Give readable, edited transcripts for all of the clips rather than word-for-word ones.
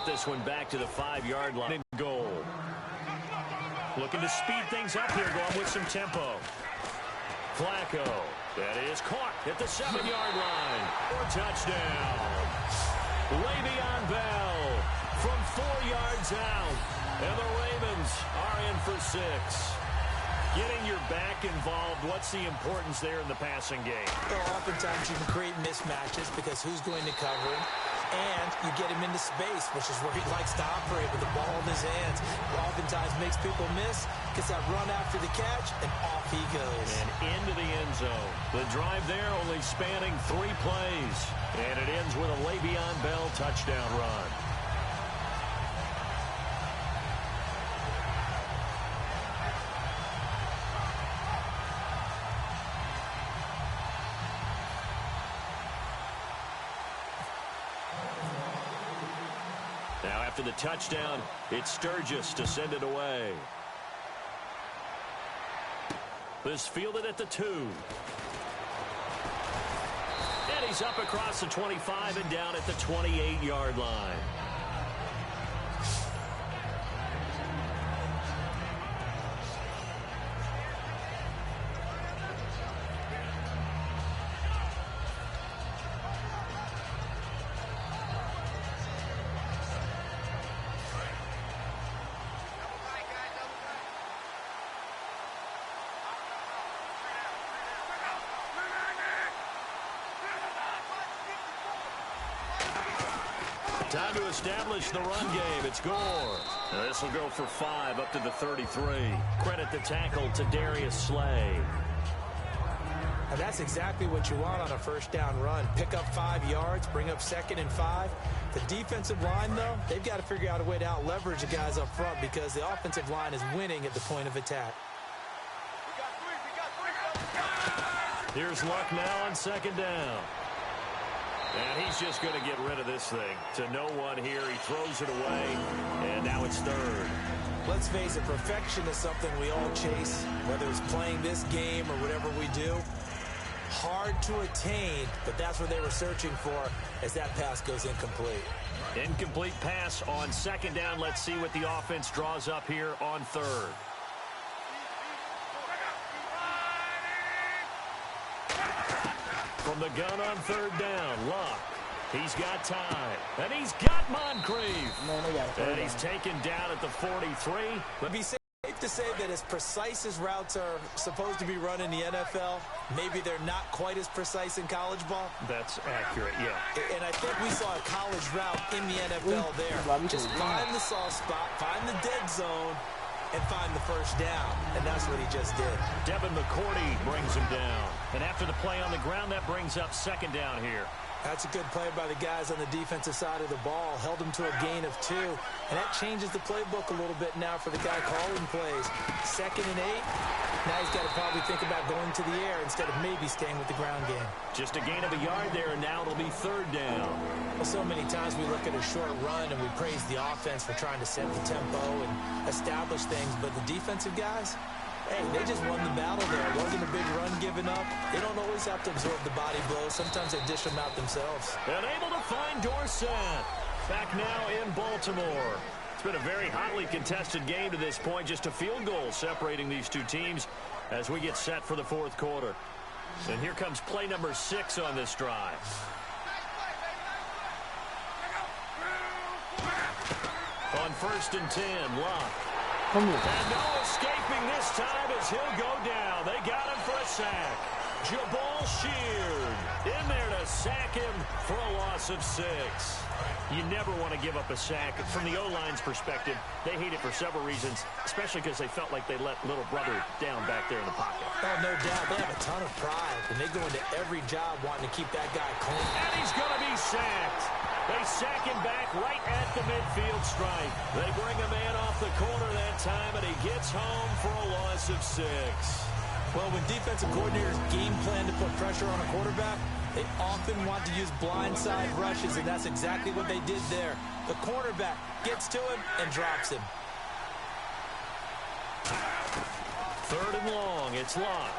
get this one back to the 5-yard line and goal. Looking to speed things up here, going with some tempo. Flacco. That is caught at the 7-yard line. For touchdown. Le'Veon Bell from 4 yards out. And the Ravens are in for 6. Getting your back involved, what's the importance there in the passing game? Well, oftentimes you can create mismatches because who's going to cover him? And you get him into space, which is where he likes to operate with the ball in his hands. Oftentimes makes people miss, gets that run after the catch, and off he goes. And into the end zone. The drive there only spanning 3 plays. And it ends with a Le'Veon Bell touchdown run. Now after the touchdown, it's Sturgis to send it away. This fielded at the 2. And he's up across the 25 and down at the 28-yard line. Time to establish the run game. It's Gore. This will go for 5 up to the 33. Credit the tackle to Darius Slay. And that's exactly what you want on a first down run. Pick up 5 yards, bring up 2nd and 5. The defensive line, though, they've got to figure out a way to out-leverage the guys up front because the offensive line is winning at the point of attack. Here's Luck now on 2nd down. And he's just going to get rid of this thing. To no one here. He throws it away. And now it's 3rd. Let's face it, perfection is something we all chase, whether it's playing this game or whatever we do. Hard to attain, but that's what they were searching for as that pass goes incomplete. Incomplete pass on 2nd down. Let's see what the offense draws up here on 3rd. From the gun on 3rd down, Luck. He's got time. And he's got Moncrief. And he's taken down at the 43. But be safe to say that as precise as routes are supposed to be run in the NFL, maybe they're not quite as precise in college ball. That's accurate, yeah. And I think we saw a college route in the NFL there. Just find the soft spot, find the dead zone, and find the first down. And that's what he just did. Devin McCourty brings him down. And after the play on the ground, that brings up 2nd down here. That's a good play by the guys on the defensive side of the ball. Held him to a gain of 2. And that changes the playbook a little bit now for the guy calling plays. 2nd and 8. Now he's got to probably think about going to the air instead of maybe staying with the ground game. Just a gain of a yard there, and now it'll be 3rd down. Well, so many times we look at a short run and we praise the offense for trying to set the tempo and establish things. But the defensive guys, hey, they just won the battle there. It wasn't a big run given up. They don't always have to absorb the body blows. Sometimes they dish them out themselves. And able to find Dorsett. Back now in Baltimore. It's been a very hotly contested game to this point. Just a field goal separating these two teams as we get set for the 4th quarter. And here comes play number 6 on this drive. On 1st and 10, Luck. And no escaping this time as he'll go down. They got him for a sack. Jabal Sheard in there to sack him for a loss of 6. You never want to give up a sack. From the O-line's perspective, they hate it for several reasons, especially because they felt like they let little brother down back there in the pocket. Oh, no doubt. They have a ton of pride, and they go into every job wanting to keep that guy clean. And he's going to be sacked. They sack him back right at the midfield stripe. They bring a man off the corner that time, and he gets home for a loss of 6. Well, when defensive coordinators game plan to put pressure on a quarterback, they often want to use blindside rushes, and that's exactly what they did there. The cornerback gets to him and drops him. 3rd and long. It's Luck.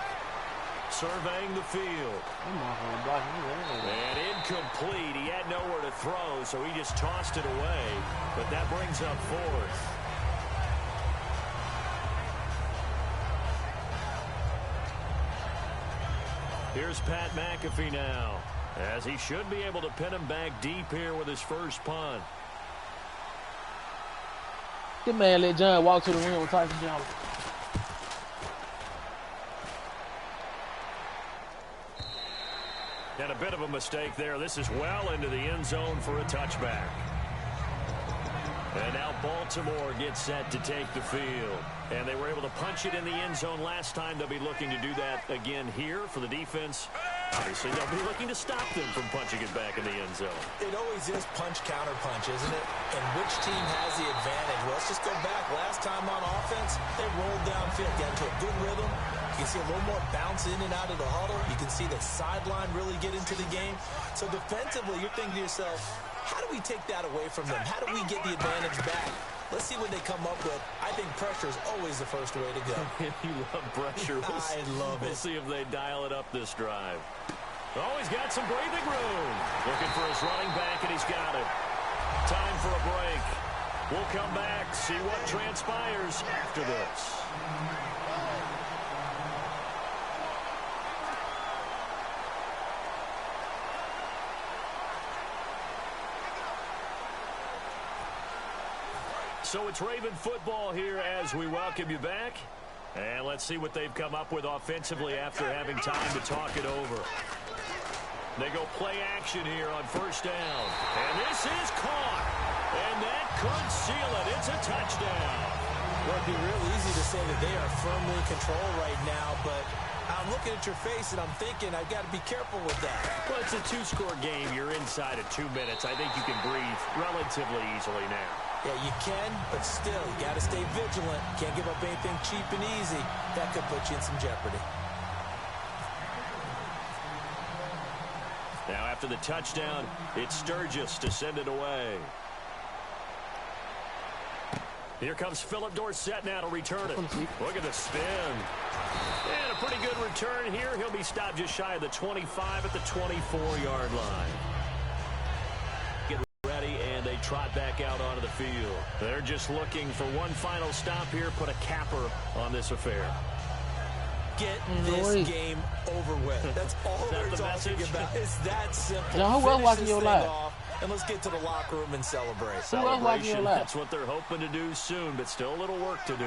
Surveying the field. And incomplete. He had nowhere to throw, so he just tossed it away. But that brings up fourth. Here's Pat McAfee now, as he should be able to pin him back deep here with his first punt. This man let John walk to the rim with Tyson Jones. And a bit of a mistake there. This is well into the end zone for a touchback. And now Baltimore gets set to take the field. And they were able to punch it in the end zone last time. They'll be looking to do that again here for the defense. Obviously, they'll be looking to stop them from punching it back in the end zone. It always is punch-counter-punch, isn't it? And which team has the advantage? Well, let's just go back. Last time on offense, they rolled downfield, got into a good rhythm. You can see a little more bounce in and out of the huddle. You can see the sideline really get into the game. So defensively, you're thinking to yourself, how do we take that away from them? How do we get the advantage back? Let's see what they come up with. I think pressure is always the first way to go. You love pressure. I love it. We'll see if they dial it up this drive. Oh, he's got some breathing room. Looking for his running back, and he's got it. Time for a break. We'll come back, see what transpires after this. So it's Raven football here as we welcome you back. And let's see what they've come up with offensively after having time to talk it over. They go play action here on first down. And this is caught. And that could seal it. It's a touchdown. Well, it'd be real easy to say that they are firmly in control right now, but I'm looking at your face and I'm thinking I've got to be careful with that. Well, it's a two-score game. You're inside of 2 minutes. I think you can breathe relatively easily now. Yeah, you can, but still, you got to stay vigilant. Can't give up anything cheap and easy. That could put you in some jeopardy. Now, after the touchdown, it's Sturgis to send it away. Here comes Philip Dorsett now to return it. Look at the spin. And a pretty good return here. He'll be stopped just shy of the 25 at the 24-yard line. Get ready, and they trot back out onto the field. They're just looking for one final stop here, put a capper on this affair. Get this game over with. That's all they're talking about. It's that simple. Now, who else watching your live? And let's get to the locker room and celebrate. Celebration, that's what they're hoping to do soon, but still a little work to do.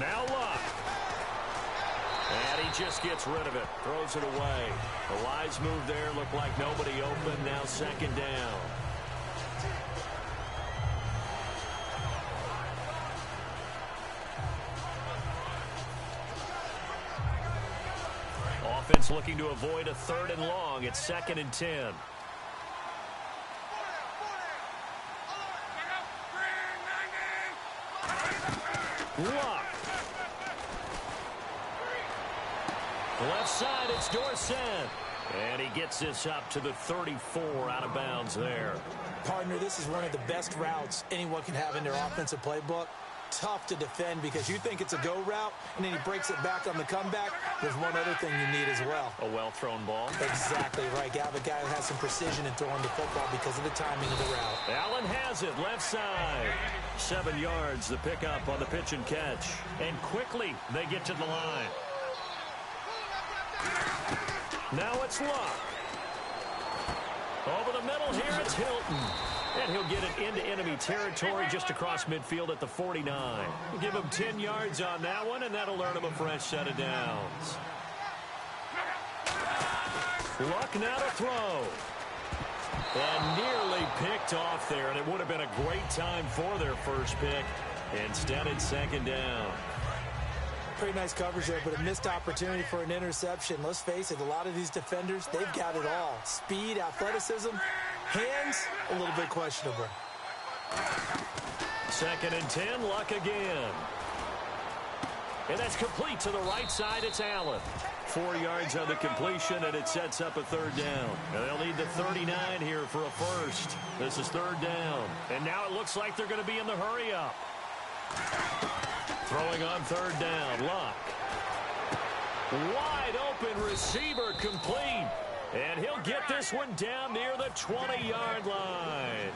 Now Luck. And he just gets rid of it. Throws it away. A wise move there. Looked like nobody open. Now second down. Offense looking to avoid a 3rd and long. It's 2nd and 10. Luck. Left side, it's Dorsett. And he gets this up to the 34, out of bounds there. Partner, this is one of the best routes anyone can have in their offensive playbook. Tough to defend because you think it's a go route, and then he breaks it back on the comeback. There's one other thing you need as well. A well-thrown ball. Exactly right. You have a guy who has some precision in throwing the football because of the timing of the route. Allen has it, left side. 7 yards, the pickup on the pitch and catch. And quickly, they get to the line. Now it's Luck. Over the middle here, it's Hilton. And he'll get it into enemy territory just across midfield at the 49. Give him 10 yards on that one, and that'll earn him a fresh set of downs. Luck now to throw. And nearly picked off there, and it would have been a great time for their first pick. Instead, it's 2nd down. Pretty nice coverage there, but a missed opportunity for an interception. Let's face it, a lot of these defenders, they've got it all. Speed, athleticism, hands, a little bit questionable. 2nd and 10, Luck again. And that's complete to the right side. It's Allen. 4 yards on the completion, and it sets up a 3rd down. And they'll need the 39 here for a first. This is 3rd down. And now it looks like they're going to be in the hurry-up. Throwing on 3rd down, Luck. Wide open receiver complete. And he'll get this one down near the 20-yard line.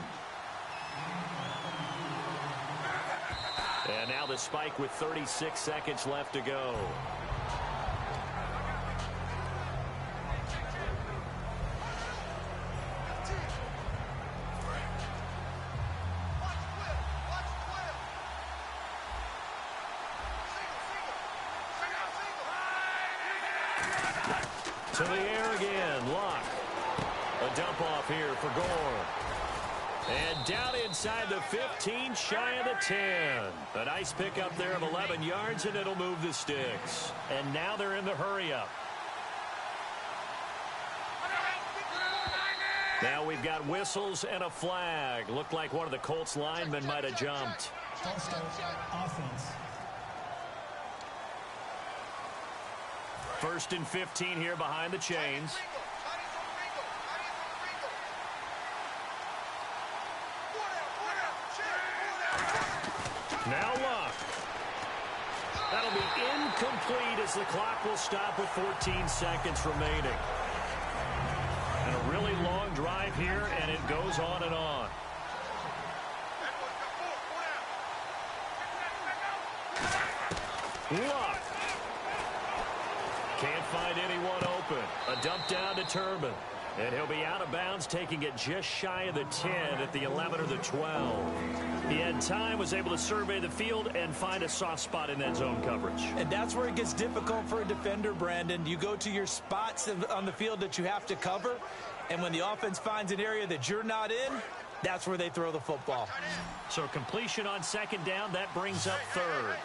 And now the spike with 36 seconds left to go. To the air again, Luck. A dump off here for Gore. And down inside the 15, shy of the 10. A nice pickup there of 11 yards, and it'll move the sticks. And now they're in the hurry-up. Now we've got whistles and a flag. Looked like one of the Colts linemen might have jumped. Offense. First and 15 here behind the chains. Now Luck. That'll be incomplete as the clock will stop with 14 seconds remaining. And a really long drive here, and it goes on and on. Luck. Can't find anyone open. A dump down to Turbin. And he'll be out of bounds, taking it just shy of the 10 at the 11 or the 12. He had time, was able to survey the field and find a soft spot in that zone coverage. And that's where it gets difficult for a defender, Brandon. You go to your spots on the field that you have to cover, and when the offense finds an area that you're not in, that's where they throw the football. So completion on second down, that brings up third.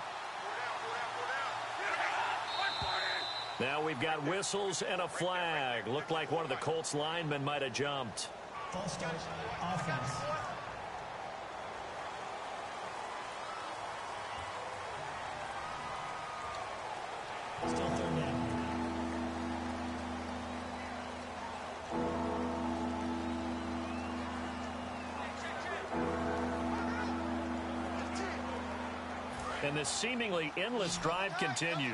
Now we've got whistles and a flag. Looked like one of the Colts linemen might have jumped. False start. Offense. Still third down. And this seemingly endless drive continues.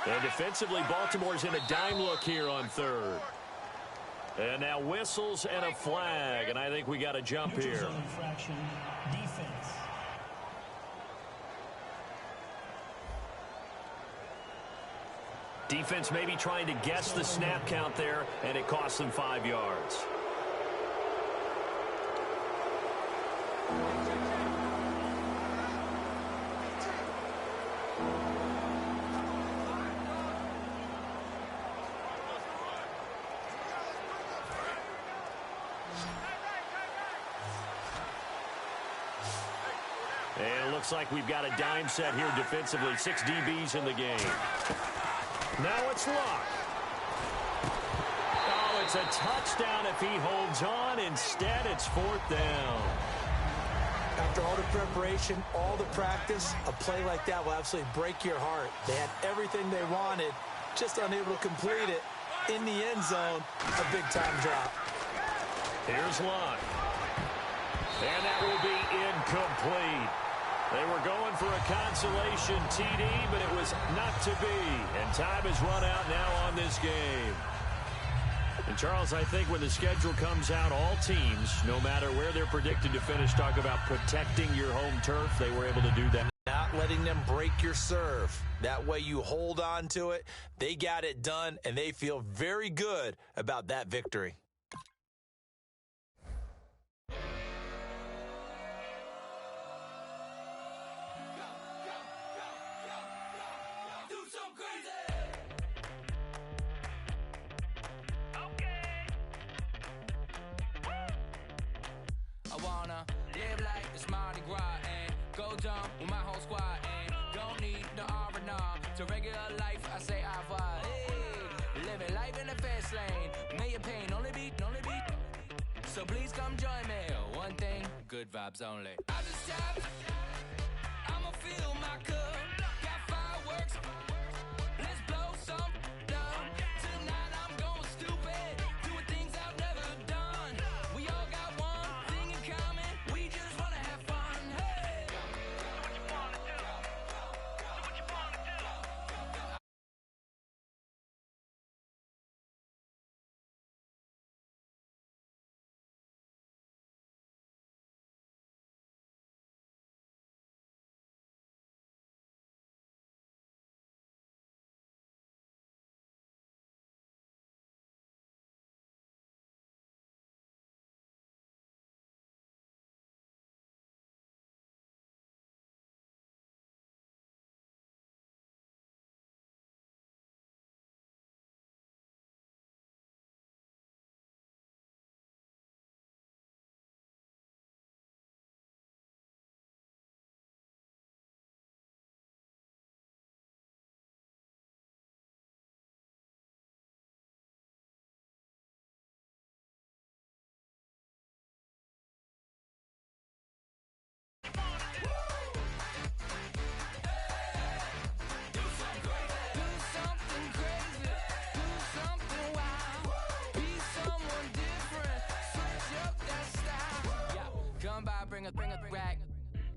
And defensively, Baltimore's in a dime look here on third. And now whistles and a flag, and I think we got a jump here. Zone infraction. Defense. Defense maybe trying to guess the snap count there, and it costs them 5 yards. And it looks like we've got a dime set here defensively. 6 DBs in the game. Now it's Luck. Oh, it's a touchdown if he holds on. Instead, it's fourth down. After all the preparation, all the practice, a play like that will absolutely break your heart. They had everything they wanted, just unable to complete it. In the end zone, a big-time drop. Here's Luck. And that will be incomplete. They were going for a consolation TD, but it was not to be. And time has run out now on this game. And, Charles, I think when the schedule comes out, all teams, no matter where they're predicted to finish, talk about protecting your home turf. They were able to do that. Not letting them break your serve. That way you hold on to it. They got it done, and they feel very good about that victory. So please come join me. One thing, good vibes only. I just tapped. I'ma fill my cup. Got fireworks. Let's blow some down. Tonight I'm going stupid. Doing things I've never done. We all got one thing in common. We just wanna have fun. Hey.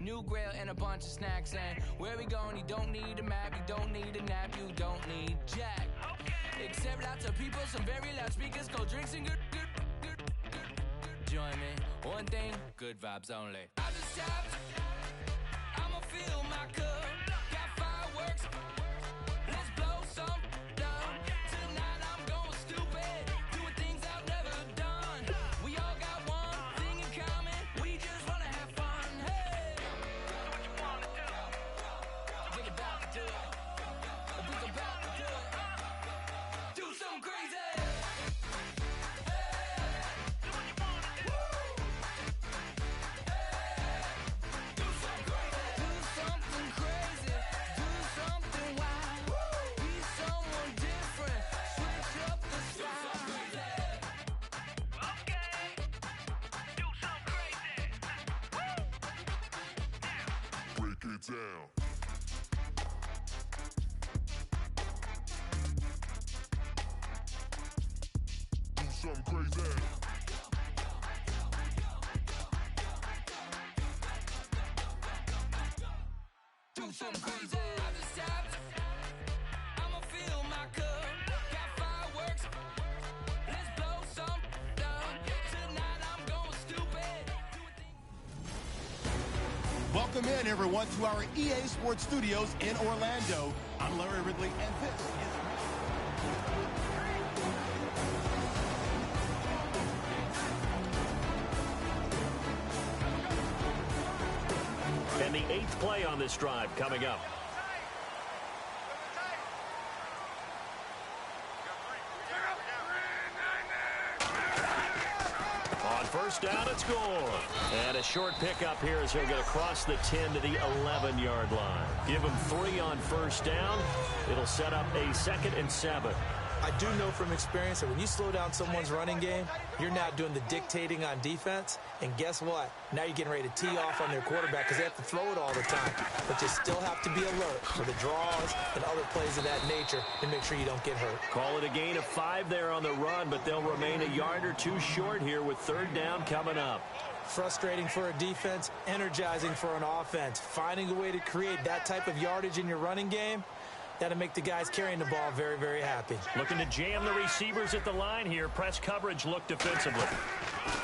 new grill, and a bunch of snacks. And where we going, you don't need a map, you don't need a nap, you don't need jack. Except lots of people, some very loud speakers, cold drinks, and good. Join me, one thing, good vibes only. I just tapped, I'ma fill my cup. Got fireworks, let's blow some down. Tonight I'm going stupid, doing things I've never done. We all got one thing in common, we just wanna have fun. Hey, what you wanna do? We about to do it. We about to do it. Do something crazy. Down. Do something crazy. Do something crazy. I just tapped, I'ma fill my cup. Got fireworks, let's blow some down. Tonight I'm going stupid. Welcome in, everyone, to our EA Sports Studios in Orlando. I'm Larry Ridley, and this is... And the 8th play on this drive coming up. On first down, it's Gore. And a short pickup here as he'll get across the 10 to the 11-yard line. Give him 3 on first down. It'll set up a 2nd and 7. I do know from experience that when you slow down someone's running game, you're now doing the dictating on defense. And guess what? Now you're getting ready to tee off on their quarterback because they have to throw it all the time. But you still have to be alert for the draws and other plays of that nature to make sure you don't get hurt. Call it a gain of 5 there on the run, but they'll remain a yard or 2 short here with 3rd down coming up. Frustrating for a defense, energizing for an offense. Finding a way to create that type of yardage in your running game, that'll make the guys carrying the ball very, very happy. Looking to jam the receivers at the line here. Press coverage look defensively.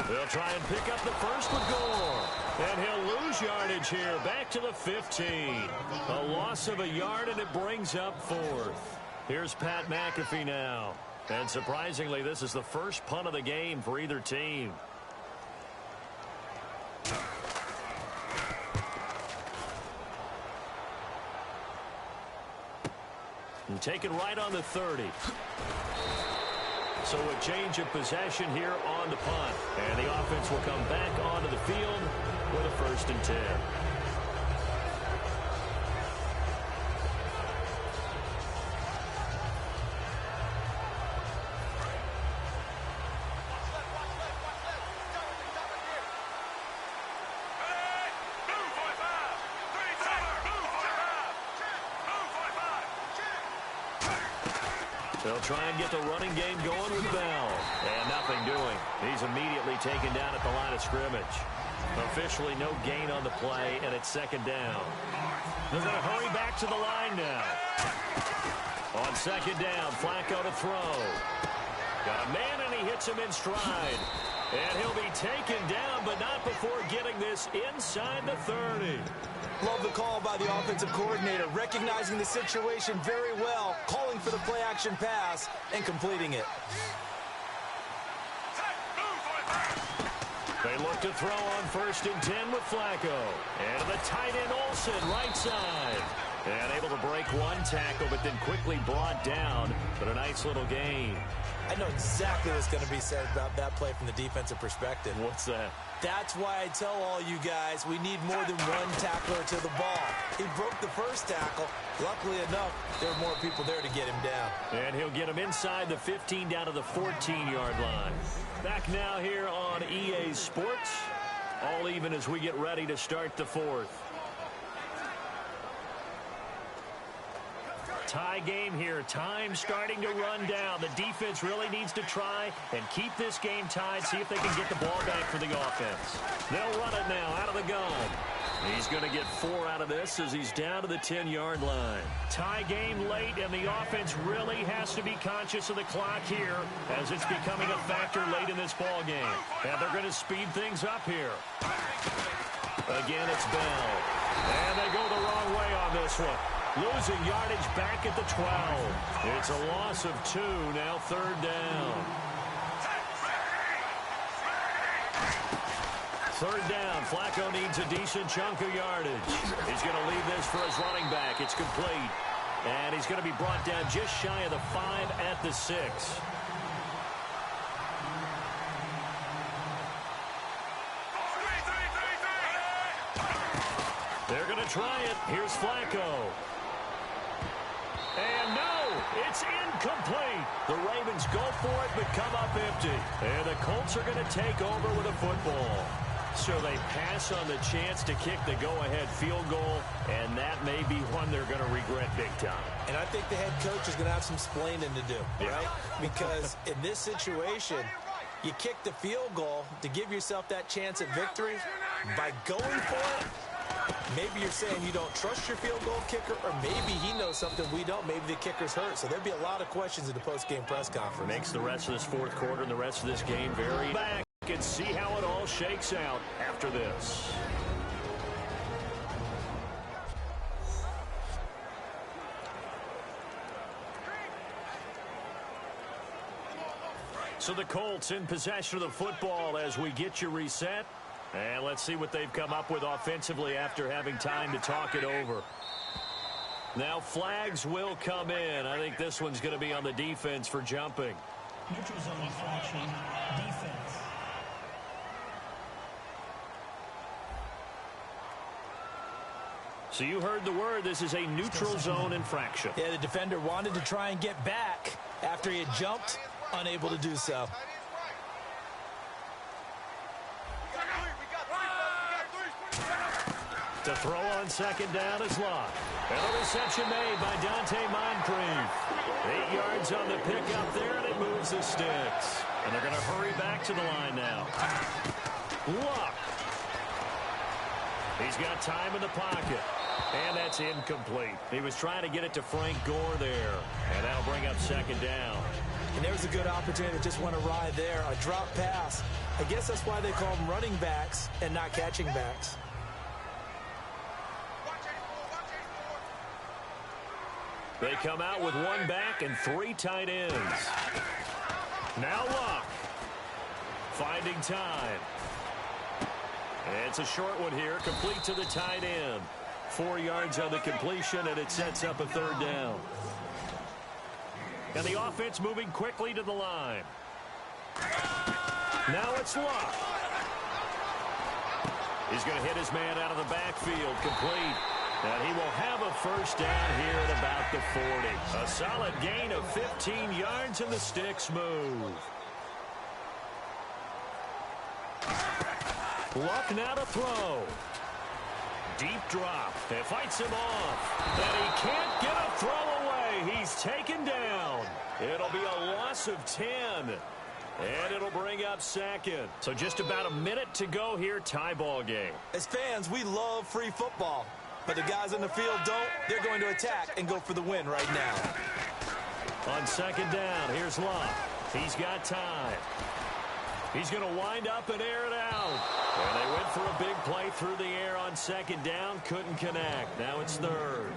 They'll try and pick up the first with Gore. And he'll lose yardage here. Back to the 15. A loss of a yard, and it brings up 4th. Here's Pat McAfee now. And surprisingly, this is the first punt of the game for either team. And taken right on the 30. So a change of possession here on the punt. And the offense will come back onto the field with a 1st and 10. They'll try and get the running game going with Bell. And nothing doing. He's immediately taken down at the line of scrimmage. Officially no gain on the play, and it's 2nd down. They're going to hurry back to the line now. On 2nd down, Flacco to throw. Got a man, and he hits him in stride. And he'll be taken down, but not before getting this inside the 30. Love the call by the offensive coordinator, recognizing the situation very well, calling for the play-action pass, and completing it. They look to throw on 1st and 10 with Flacco. And the tight end Olsen, right side. And able to break one tackle, but then quickly brought down. But a nice little gain. I know exactly what's going to be said about that play from the defensive perspective. What's that? That's why I tell all you guys we need more than one tackler to the ball. He broke the first tackle. Luckily enough, there were more people there to get him down. And he'll get him inside the 15 down to the 14-yard line. Back now here on EA Sports. All even as we get ready to start the 4th. Tie game here. Time starting to run down. The defense really needs to try and keep this game tied. See if they can get the ball back for the offense. They'll run it now out of the gun. He's going to get 4 out of this as he's down to the 10-yard line. Tie game late, and the offense really has to be conscious of the clock here as it's becoming a factor late in this ball game. And they're going to speed things up here. Again, it's Bell. And they go the wrong way on this one. Losing yardage back at the 12. It's a loss of 2, now 3rd down. 3rd down. Flacco needs a decent chunk of yardage. He's going to leave this for his running back. It's complete. And he's going to be brought down just shy of the 5 at the 6. They're going to try it. Here's Flacco. And no, it's incomplete. The Ravens go for it but come up empty. And the Colts are going to take over with a football. So they pass on the chance to kick the go-ahead field goal, and that may be one they're going to regret big time. And I think the head coach is going to have some splaining to do, right? Because in this situation, you kick the field goal to give yourself that chance at victory. By going for it, maybe you're saying you don't trust your field goal kicker, or maybe he knows something we don't. Maybe the kicker's hurt. So there'll be a lot of questions in the post-game press conference. Makes the rest of this 4th quarter and the rest of this game very back. And see how it all shakes out after this. So the Colts in possession of the football as we get you reset. And let's see what they've come up with offensively after having time to talk it over. Now flags will come in. I think this one's going to be on the defense for jumping. Neutral zone infraction, defense. So you heard the word. This is a neutral zone infraction. Yeah, the defender wanted to try and get back after he had jumped, unable to do so. To throw on 2nd down is Locke. And a reception made by Dante Moncrief. 8 yards on the pickup there, and it moves the sticks. And they're going to hurry back to the line now. Locke. He's got time in the pocket. And that's incomplete. He was trying to get it to Frank Gore there. And that'll bring up 2nd down. And there's a good opportunity to just want to ride there. A drop pass. I guess that's why they call them running backs and not catching backs. They come out with 1 back and 3 tight ends. Now Locke. Finding time. It's a short one here, complete to the tight end. 4 yards on the completion, and it sets up a 3rd down. And the offense moving quickly to the line. Now it's Locke. He's going to hit his man out of the backfield, complete. And he will have a 1st down here at about the 40. A solid gain of 15 yards, and the sticks move. Luck now to throw. Deep drop. It fights him off. And he can't get a throw away. He's taken down. It'll be a loss of 10. And it'll bring up 2nd. So just about a minute to go here. Tie ball game. As fans, we love free football. But the guys on the field don't. They're going to attack and go for the win right now. On 2nd down, here's Locke. He's got time. He's going to wind up and air it out. And they went for a big play through the air on 2nd down. Couldn't connect. Now it's 3rd.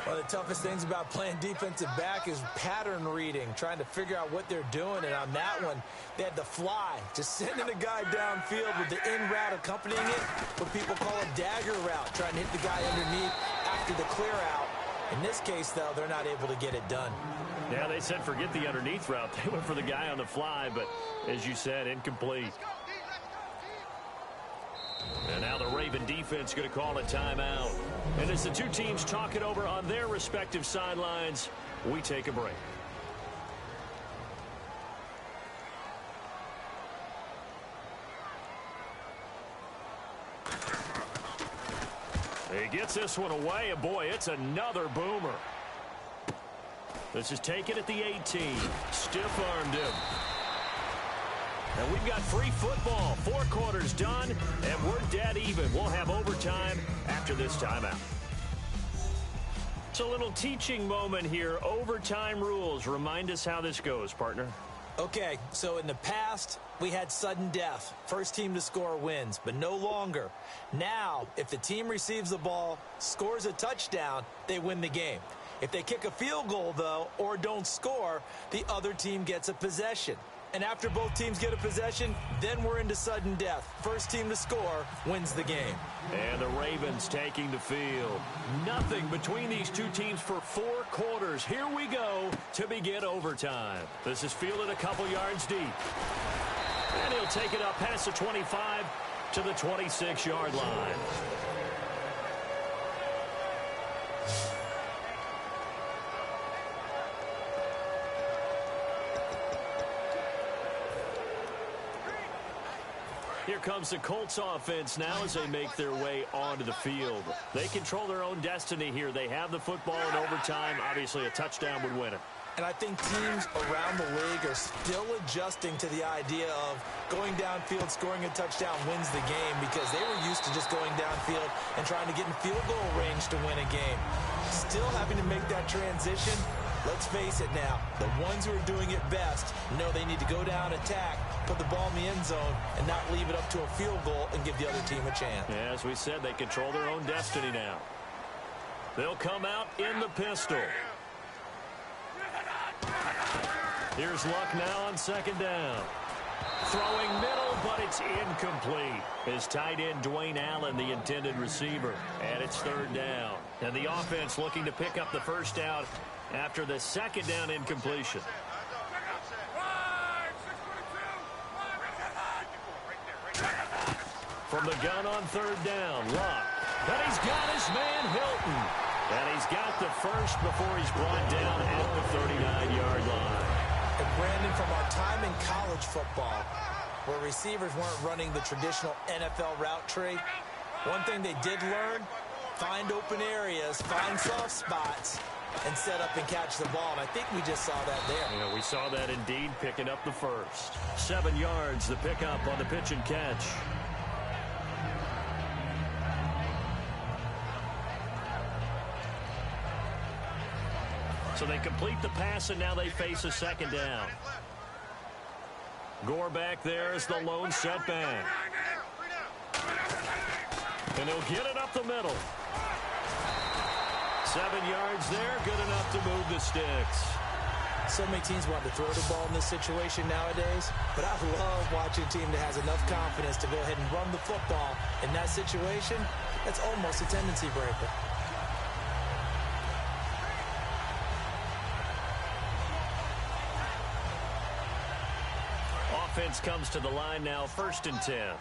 One of the toughest things about playing defensive back is pattern reading, trying to figure out what they're doing. And on that one, they had the fly, just sending a guy downfield with the in route accompanying it, what people call a dagger route, trying to hit the guy underneath after the clear out. In this case, though, they're not able to get it done. Yeah, they said forget the underneath route. They went for the guy on the fly, but as you said, incomplete. And now the Raven defense going to call a timeout. And as the two teams talk it over on their respective sidelines, we take a break. He gets this one away, and boy, it's another boomer. This is taken at the 18. Stiff-armed him. And we've got free football. 4 quarters done, and we're dead even. We'll have overtime after this timeout. It's a little teaching moment here. Overtime rules. Remind us how this goes, partner. Okay, so in the past, we had sudden death. First team to score wins, but no longer. Now, if the team receives the ball, scores a touchdown, they win the game. If they kick a field goal, though, or don't score, the other team gets a possession. And after both teams get a possession, then we're into sudden death. First team to score wins the game. And the Ravens taking the field. Nothing between these two teams for 4 quarters. Here we go to begin overtime. This is fielded a couple yards deep. And he'll take it up past the 25 to the 26-yard line. Here comes the Colts offense now as they make their way onto the field. They control their own destiny here. They have the football in overtime. Obviously, a touchdown would win it. And I think teams around the league are still adjusting to the idea of going downfield, scoring a touchdown wins the game, because they were used to just going downfield and trying to get in field goal range to win a game. Still having to make that transition. Let's face it now, the ones who are doing it best know they need to go down, attack, put the ball in the end zone, and not leave it up to a field goal and give the other team a chance. Yeah, as we said, they control their own destiny now. They'll come out in the pistol. Here's Luck now on second down. Throwing middle, but it's incomplete. His tight end, Dwayne Allen, the intended receiver. And it's third down. And the offense looking to pick up the first down after the second down incompletion. From the gun on third down, Luck. But he's got his man, Hilton. And he's got the first before he's brought down at the 39-yard line. And Brandon, from our time in college football, where receivers weren't running the traditional NFL route tree, one thing they did learn, find open areas, find soft spots, and set up and catch the ball. And I think we just saw that there. Yeah, we saw that indeed, picking up the first. 7 yards, the pickup on the pitch and catch. So they complete the pass, and now they face a second down. Gore back there as the lone setback. And he'll get it up the middle. 7 yards there, good enough to move the sticks. So many teams want to throw the ball in this situation nowadays, but I love watching a team that has enough confidence to go ahead and run the football. In that situation, that's almost a tendency breaker. Offense comes to the line now, 1st and 10.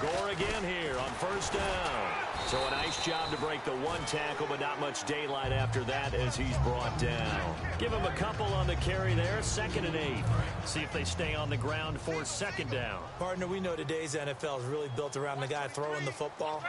Gore again here on first down. So a nice job to break the one tackle, but not much daylight after that as he's brought down. Give him a couple on the carry there, 2nd and 8. See if they stay on the ground for second down. Partner, we know today's NFL is really built around the guy throwing the football.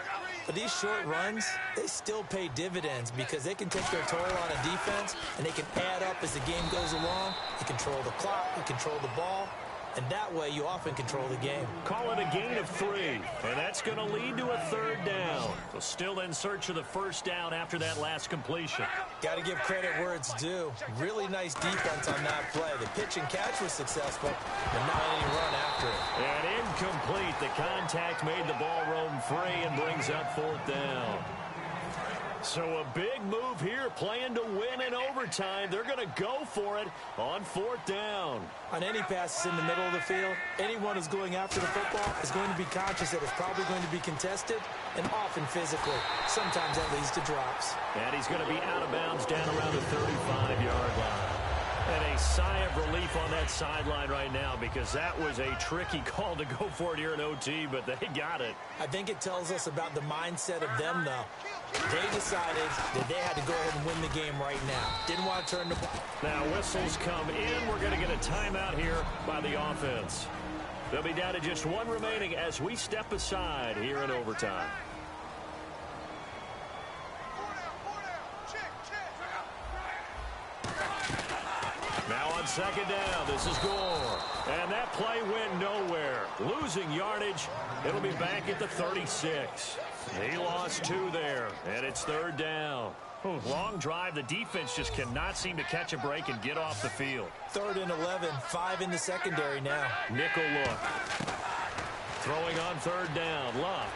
But these short runs, they still pay dividends because they can take their toll on a defense and they can add up as the game goes along. You control the clock, you control the ball, and that way you often control the game. Call it a gain of 3, and that's going to lead to a 3rd down. So still in search of the first down after that last completion. Got to give credit where it's due. Really nice defense on that play. The pitch and catch was successful, but not any run after it. And incomplete. The contact made the ball roam free and brings up 4th down. So a big move here, playing to win in overtime. They're going to go for it on 4th down. On any passes in the middle of the field, anyone who's going after the football is going to be conscious that it's probably going to be contested and often physically. Sometimes that leads to drops. And he's going to be out of bounds down around the 35-yard line. And a sigh of relief on that sideline right now because that was a tricky call to go for it here in OT, but they got it. I think it tells us about the mindset of them, though. They decided that they had to go ahead and win the game right now. Didn't want to turn the ball. Now whistles come in. We're going to get a timeout here by the offense. They'll be down to just 1 remaining as we step aside here in overtime. on second down. This is Gore. And that play went nowhere. Losing yardage. It'll be back at the 36. He lost 2 there, and it's third down. Long drive. The defense just cannot seem to catch a break and get off the field. 3rd and 11, 5 in the secondary now. Nickel look. Throwing on 3rd down. Luck.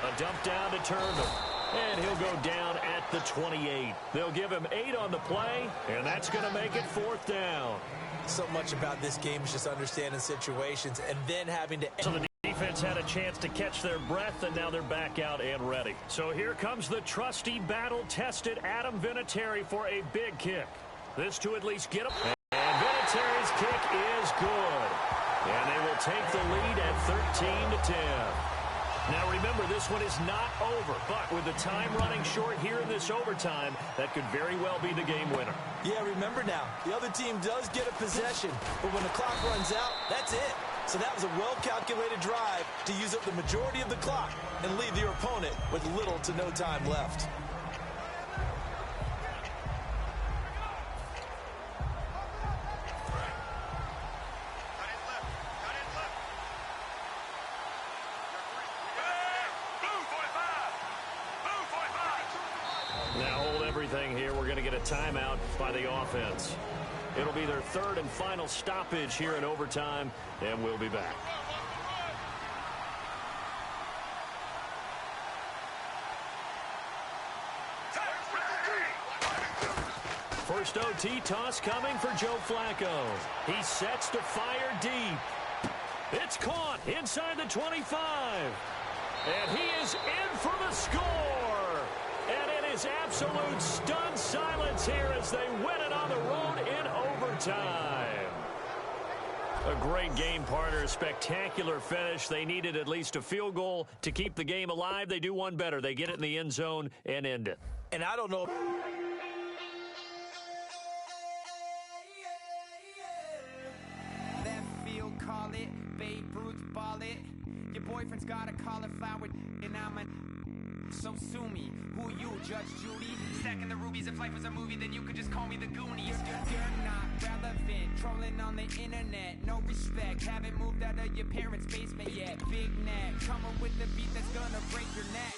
A dump down to Turner. And he'll go down at the 28. They'll give him 8 on the play, and that's going to make it 4th down. So much about this game is just understanding situations and then having to... So the defense had a chance to catch their breath, and now they're back out and ready. So here comes the trusty, battle-tested Adam Vinatieri for a big kick. This to at least get him. And Vinatieri's kick is good. And they will take the lead at 13-10. Now remember, this one is not over, but with the time running short here in this overtime, that could very well be the game winner. Yeah, remember now, the other team does get a possession, but when the clock runs out, that's it. So that was a well-calculated drive to use up the majority of the clock and leave your opponent with little to no time left. Now hold everything here. We're going to get a timeout by the offense. It'll be their 3rd and final stoppage here in overtime, and we'll be back. First OT toss coming for Joe Flacco. He sets to fire deep. It's caught inside the 25. And he is in for the score. And it is absolute stunned silence here as they win it on the road in overtime. A great game, partner. A spectacular finish. They needed at least a field goal to keep the game alive. They do one better. They get it in the end zone and end it. And I don't know... Left field, call it. Babe Ruth, ball it. Your boyfriend's got a cauliflower, and I'm a... So sue me. Who you, Judge Judy? Stacking the rubies. If life was a movie, then you could just call me the Goonies. You're not relevant. Trolling on the internet. No respect. Haven't moved out of your parents' basement yet. Big neck. Coming with the beat that's gonna break your neck.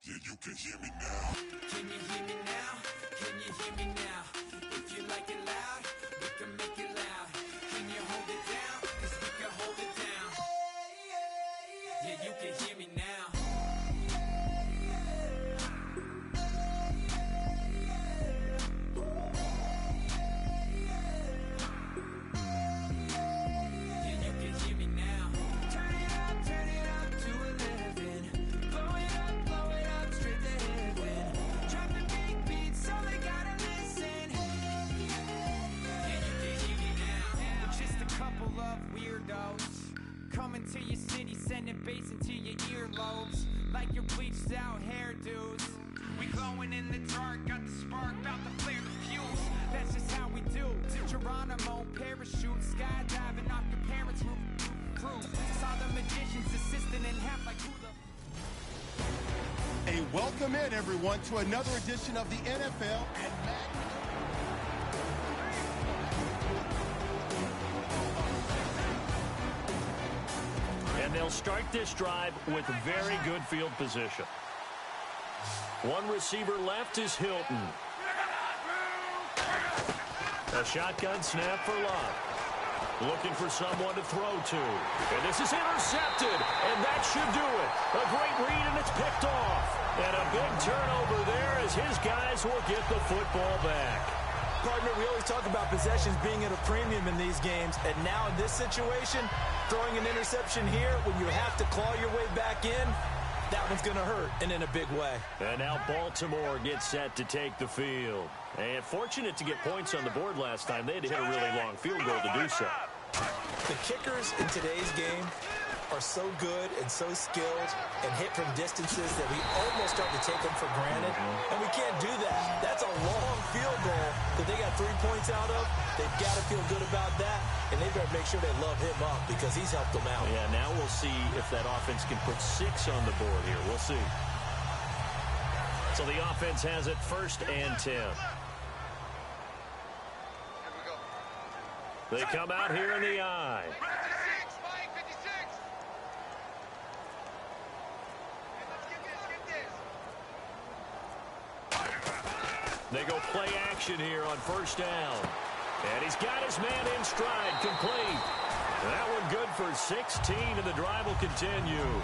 You can hear me now. Can you hear me now? Can you hear me now? If you like it loud, we can make it loud. Can you hold it down? 'Cause we can hold it down. Yeah, you can hear me now. To your city, sending bass into your earlobes like your bleached out hairdos. We glowing in the dark, got the spark, about to flare the fuse. That's just how we do. To Geronimo, parachute, skydiving off your parents' roof. Saw the magician's assistant in half like who the... A welcome in, everyone, to another edition of the NFL and Madden. And they'll start this drive with very good field position. One receiver left is Hilton. A shotgun snap for Luck. Looking for someone to throw to. And this is intercepted. And that should do it. A great read, and it's picked off. And a big turnover there as his guys will get the football back. Partner, we always talk about possessions being at a premium in these games. And now in this situation, throwing an interception here when you have to claw your way back in, that one's going to hurt, and in a big way. And now Baltimore gets set to take the field. And fortunate to get points on the board last time. They had to hit a really long field goal to do so. The kickers in today's game are so good and so skilled and hit from distances that we almost start to take them for granted. And we can't do that. That's a long field goal that they got 3 points out of. They've got to feel good about that, and they better make sure they love him up because he's helped them out. Yeah, now we'll see if that offense can put 6 on the board here. We'll see. So the offense has it 1st and 10. They come out here in the I. They go play action here on first down. And he's got his man in stride, complete. That one good for 16, and the drive will continue.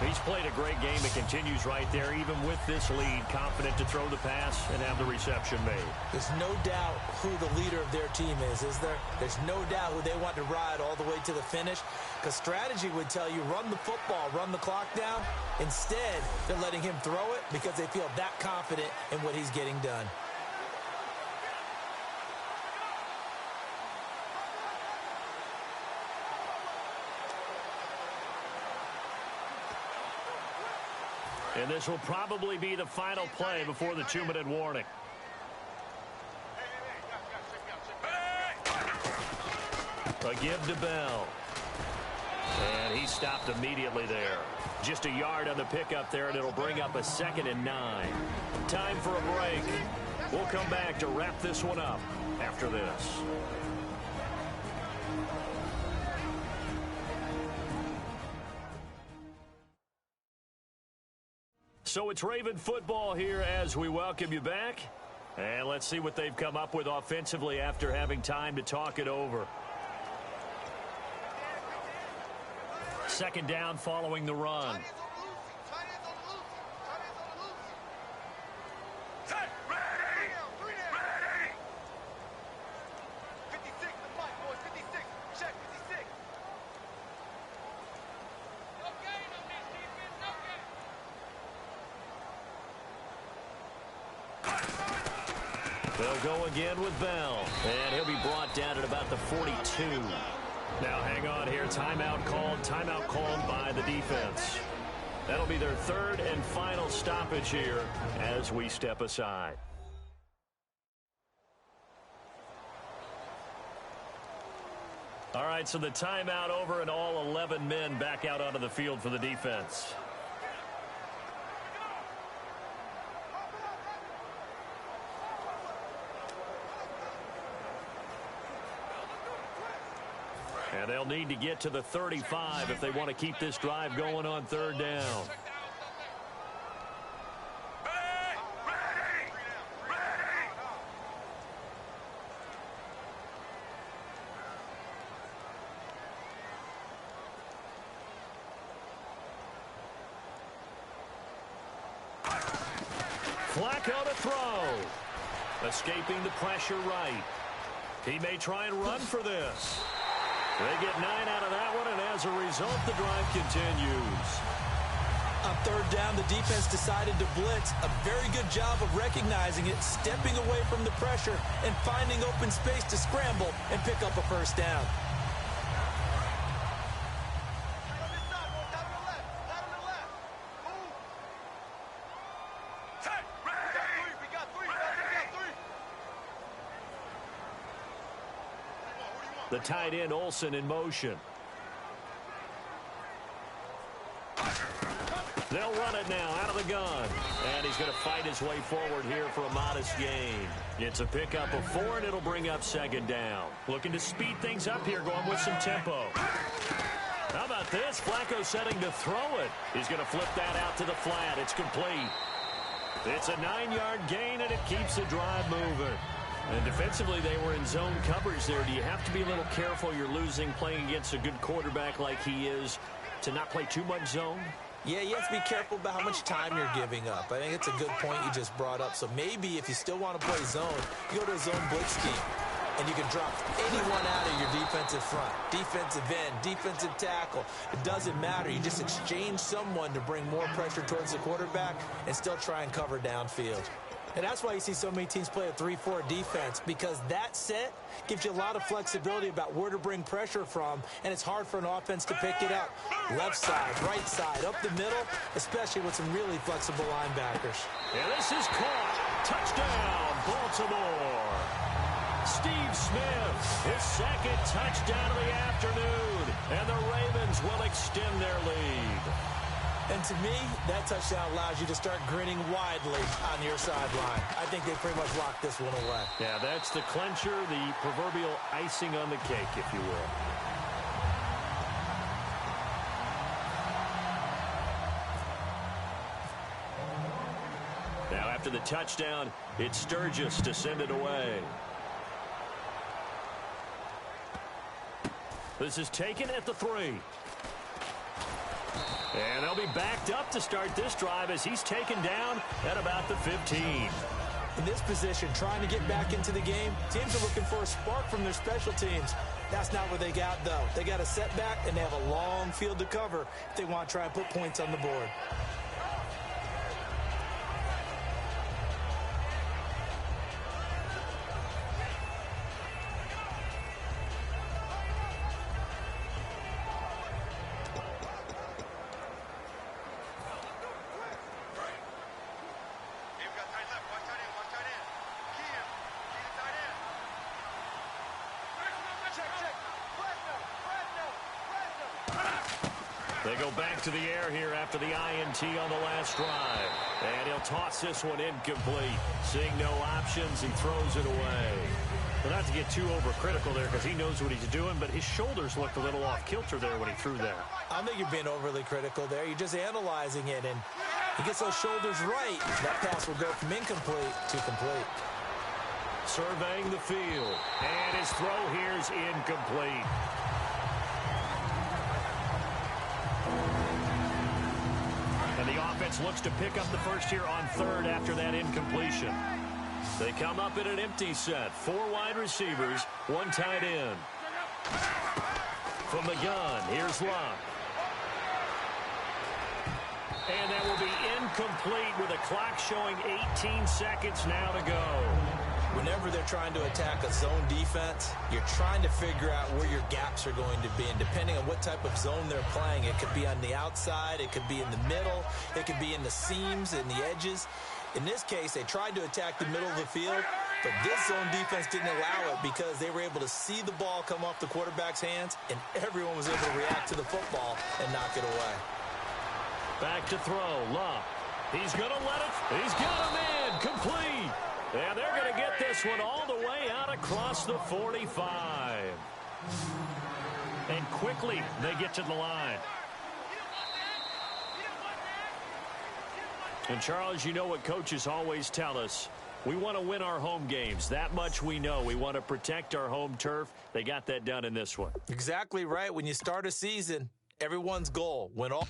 He's played a great game. It continues right there, even with this lead, confident to throw the pass and have the reception made. There's no doubt who the leader of their team is there? There's no doubt who they want to ride all the way to the finish, because strategy would tell you run the football, run the clock down. Instead, they're letting him throw it because they feel that confident in what he's getting done. And this will probably be the final play before the 2-minute warning. A give to Bell. And he stopped immediately there. Just a yard on the pickup there, and it'll bring up a 2nd and 9. Time for a break. We'll come back to wrap this one up after this. So it's Raven football here as we welcome you back. And let's see what they've come up with offensively after having time to talk it over. 2nd down following the run. They'll go again with Bell, and he'll be brought down at about the 42. Now hang on here, timeout called by the defense. That'll be their 3rd and final stoppage here as we step aside. All right, so the timeout over and all 11 men back out onto the field for the defense. And they'll need to get to the 35 if they want to keep this drive going on 3rd down. Flacco to throw. Escaping the pressure right. He may try and run for this. They get 9 out of that one, and as a result, the drive continues. On 3rd down, the defense decided to blitz. A very good job of recognizing it, stepping away from the pressure, and finding open space to scramble and pick up a 1st down. The tight end, Olsen, in motion. They'll run it now out of the gun. And he's going to fight his way forward here for a modest gain. It's a pickup of 4, and it'll bring up 2nd down. Looking to speed things up here, going with some tempo. How about this? Flacco setting to throw it. He's going to flip that out to the flat. It's complete. It's a 9-yard gain, and it keeps the drive moving. And defensively, they were in zone coverage there. Do you have to be a little careful? You're losing playing against a good quarterback like he is to not play too much zone? Yeah, you have to be careful about how much time you're giving up. I think it's a good point you just brought up. So maybe if you still want to play zone, you go to a zone blitz scheme. And you can drop anyone out of your defensive front, defensive end, defensive tackle. It doesn't matter. You just exchange someone to bring more pressure towards the quarterback and still try and cover downfield. And that's why you see so many teams play a 3-4 defense, because that set gives you a lot of flexibility about where to bring pressure from, and it's hard for an offense to pick it up. Left side, right side, up the middle, especially with some really flexible linebackers. And this is caught. Touchdown, Baltimore. Steve Smith, his 2nd touchdown of the afternoon, and the Ravens will extend their lead. And And to me, that touchdown allows you to start grinning widely on your sideline. I think they pretty much locked this one away. Yeah, that's the clincher, the proverbial icing on the cake, if you will. Now after the touchdown, it's Sturgis to send it away. This is taken at the 3. And they'll be backed up to start this drive as he's taken down at about the 15. In this position, trying to get back into the game, teams are looking for a spark from their special teams. That's not what they got, though. They got a setback, and they have a long field to cover if they want to try and put points on the board. They go back to the air here after the INT on the last drive. And he'll toss this one incomplete. Seeing no options, he throws it away. Well, not to get too overcritical there because he knows what he's doing, but his shoulders looked a little off kilter there when he threw there. I think you're being overly critical there. You're just analyzing it, and he gets those shoulders right. That pass will go from incomplete to complete. Surveying the field. And his throw here is incomplete. And the offense looks to pick up the first here on 3rd after that incompletion. They come up in an empty set. 4 wide receivers, 1 tight end. From the gun, here's Luck. And that will be incomplete with a clock showing 18 seconds now to go. Whenever they're trying to attack a zone defense, you're trying to figure out where your gaps are going to be. And depending on what type of zone they're playing, it could be on the outside, it could be in the middle, it could be in the seams and the edges. In this case, they tried to attack the middle of the field, but this zone defense didn't allow it because they were able to see the ball come off the quarterback's hands, and everyone was able to react to the football and knock it away. Back to throw, Luck. He's going to let it. He's got him in, complete. And they're going to get this one all the way out across the 45. And quickly, they get to the line. And, Charles, you know what coaches always tell us. We want to win our home games. That much we know. We want to protect our home turf. They got that done in this one. Exactly right. When you start a season, everyone's goal, win all.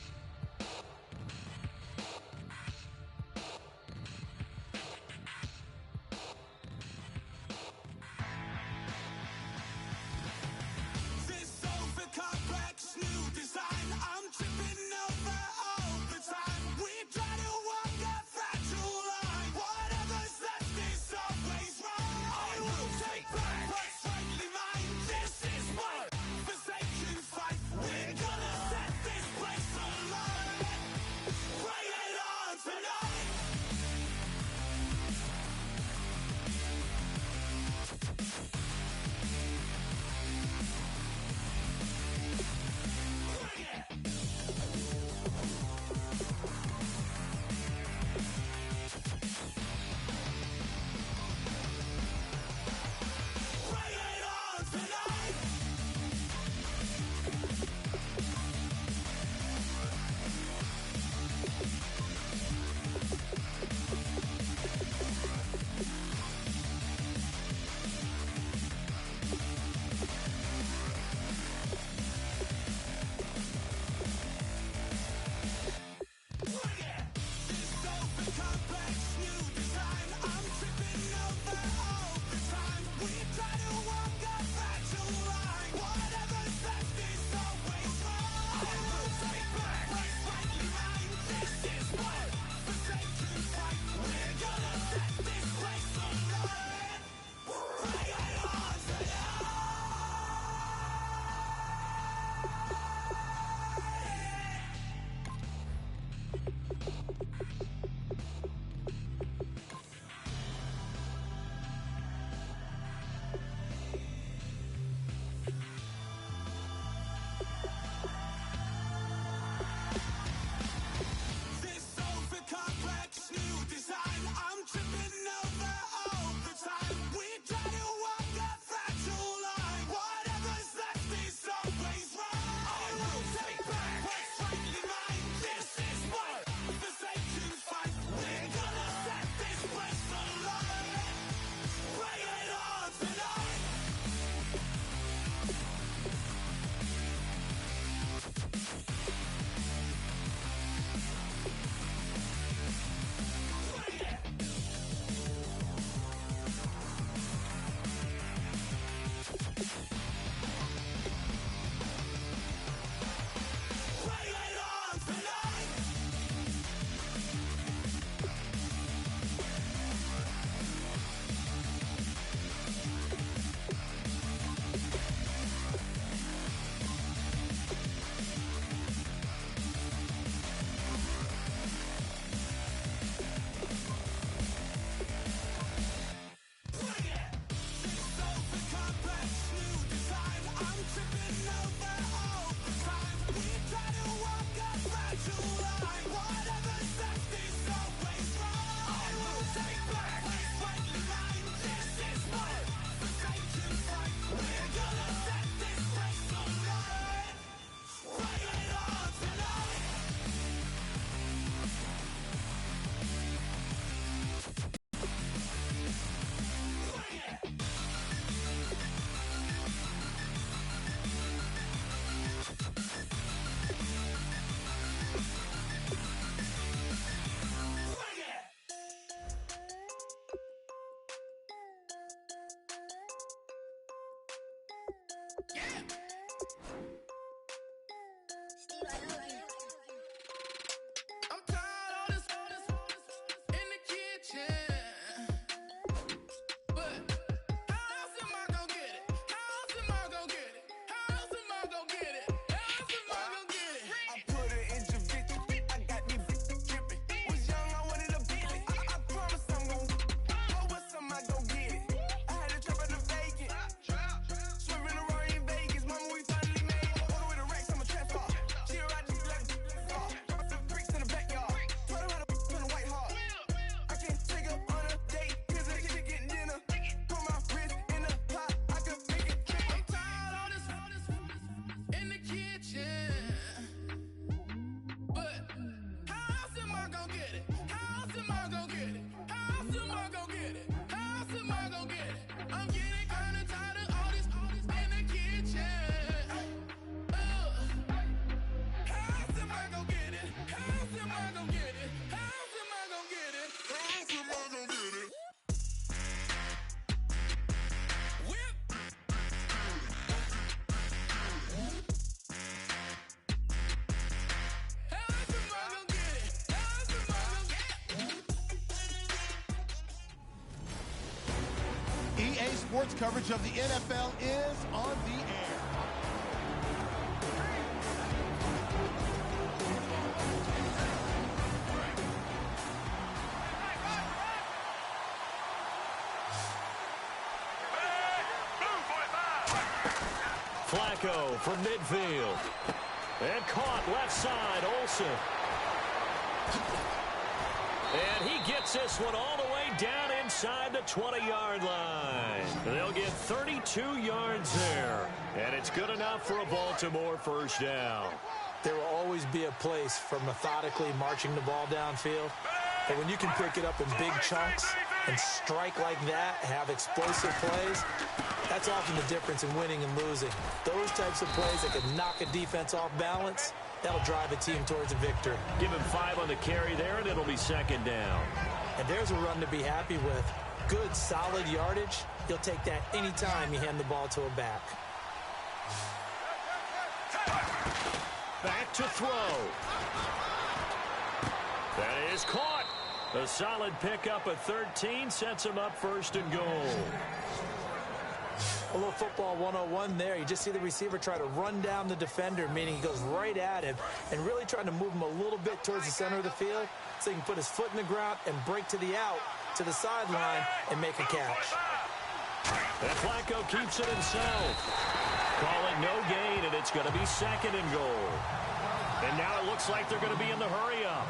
sports coverage of the NFL is on the air. Flacco from midfield. And caught left side, Olsen. And he gets this one all the way down inside the 20-yard line. They'll get 32 yards there. And it's good enough for a Baltimore first down. There will always be a place for methodically marching the ball downfield. But when you can pick it up in big chunks and strike like that, have explosive plays, that's often the difference in winning and losing. Those types of plays that can knock a defense off balance, that'll drive a team towards a victory. Give him 5 on the carry there, and it'll be second down. And there's a run to be happy with. Good, solid yardage. You'll take that anytime you hand the ball to a back. Back to throw. That is caught. A solid pickup of 13 sets him up first and goal. A little football 101 there. You just see the receiver try to run down the defender, meaning he goes right at him and really trying to move him a little bit towards the center of the field so he can put his foot in the ground and break to the out, to the sideline, and make a catch. And Flacco keeps it himself. Call it no gain, and it's going to be second and goal. And now it looks like they're going to be in the hurry-up.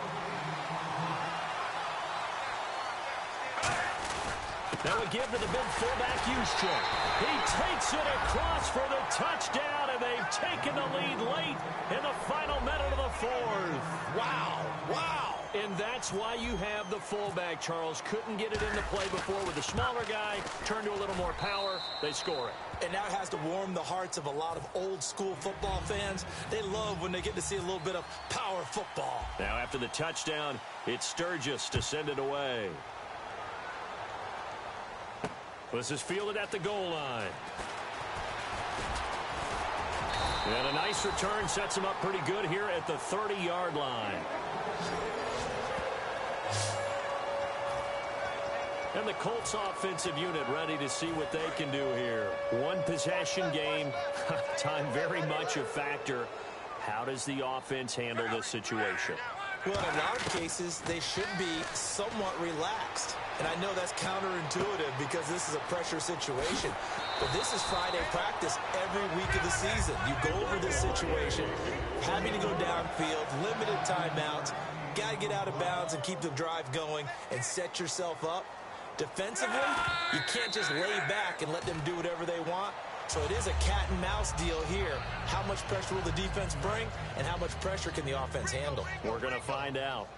That would give to the big fullback, Juszczyk. He takes it across for the touchdown, and they've taken the lead late in the final minute of the fourth. Wow, wow. And that's why you have the fullback, Charles. Couldn't get it into play before with the smaller guy. Turned to a little more power. They score it. And now it has to warm the hearts of a lot of old-school football fans. They love when they get to see a little bit of power football. Now after the touchdown, it's Sturgis to send it away. This is fielded at the goal line. And a nice return sets him up pretty good here at the 30-yard line. And the Colts offensive unit ready to see what they can do here. One possession game, time very much a factor. How does the offense handle this situation? Well, in a lot of cases, they should be somewhat relaxed. And I know that's counterintuitive because this is a pressure situation. But this is Friday practice every week of the season. You go over this situation, having to go downfield, limited timeouts, got to get out of bounds and keep the drive going and set yourself up. Defensively, you can't just lay back and let them do whatever they want. So it is a cat and mouse deal here. How much pressure will the defense bring, and how much pressure can the offense handle? We're going to find out.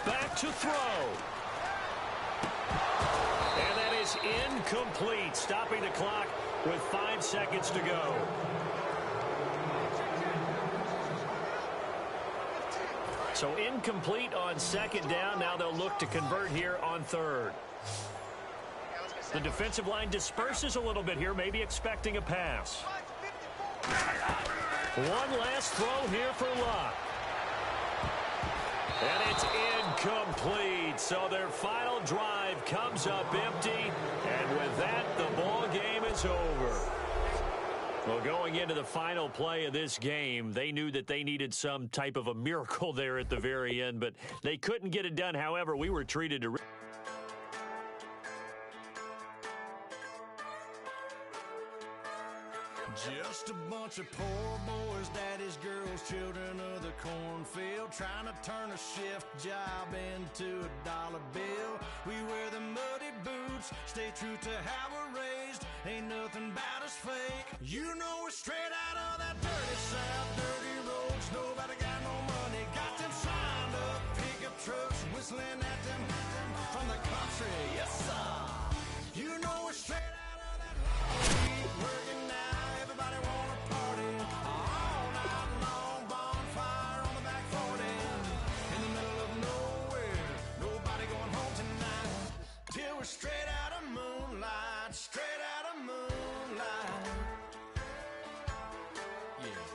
Back to throw. And that is incomplete, stopping the clock with 5 seconds to go. So incomplete on second down. Now they'll look to convert here on third. The defensive line disperses a little bit here, maybe expecting a pass. One last throw here for Luck. And it's incomplete. So their final drive comes up empty. And with that, the ball game is over. Well, going into the final play of this game, they knew that they needed some type of a miracle there at the very end, but they couldn't get it done. However, we were treated to... Just a bunch of poor boys, daddies, girls, children of the cornfield, trying to turn a shift job into a dollar bill. We wear the muddy boots, stay true to how we're raised. Ain't nothing about us fake. You know we're straight out of that dirty south, dirty roads. Nobody got no money, got them signed up pickup trucks, whistling at them from the country. Yes, sir. You know we're straight out of that road. Working now. Everybody wanna party all night long, bonfire on the back 40 in the middle of nowhere. Nobody going home tonight till we're straight out of moonlight, straight out of moonlight. Yeah.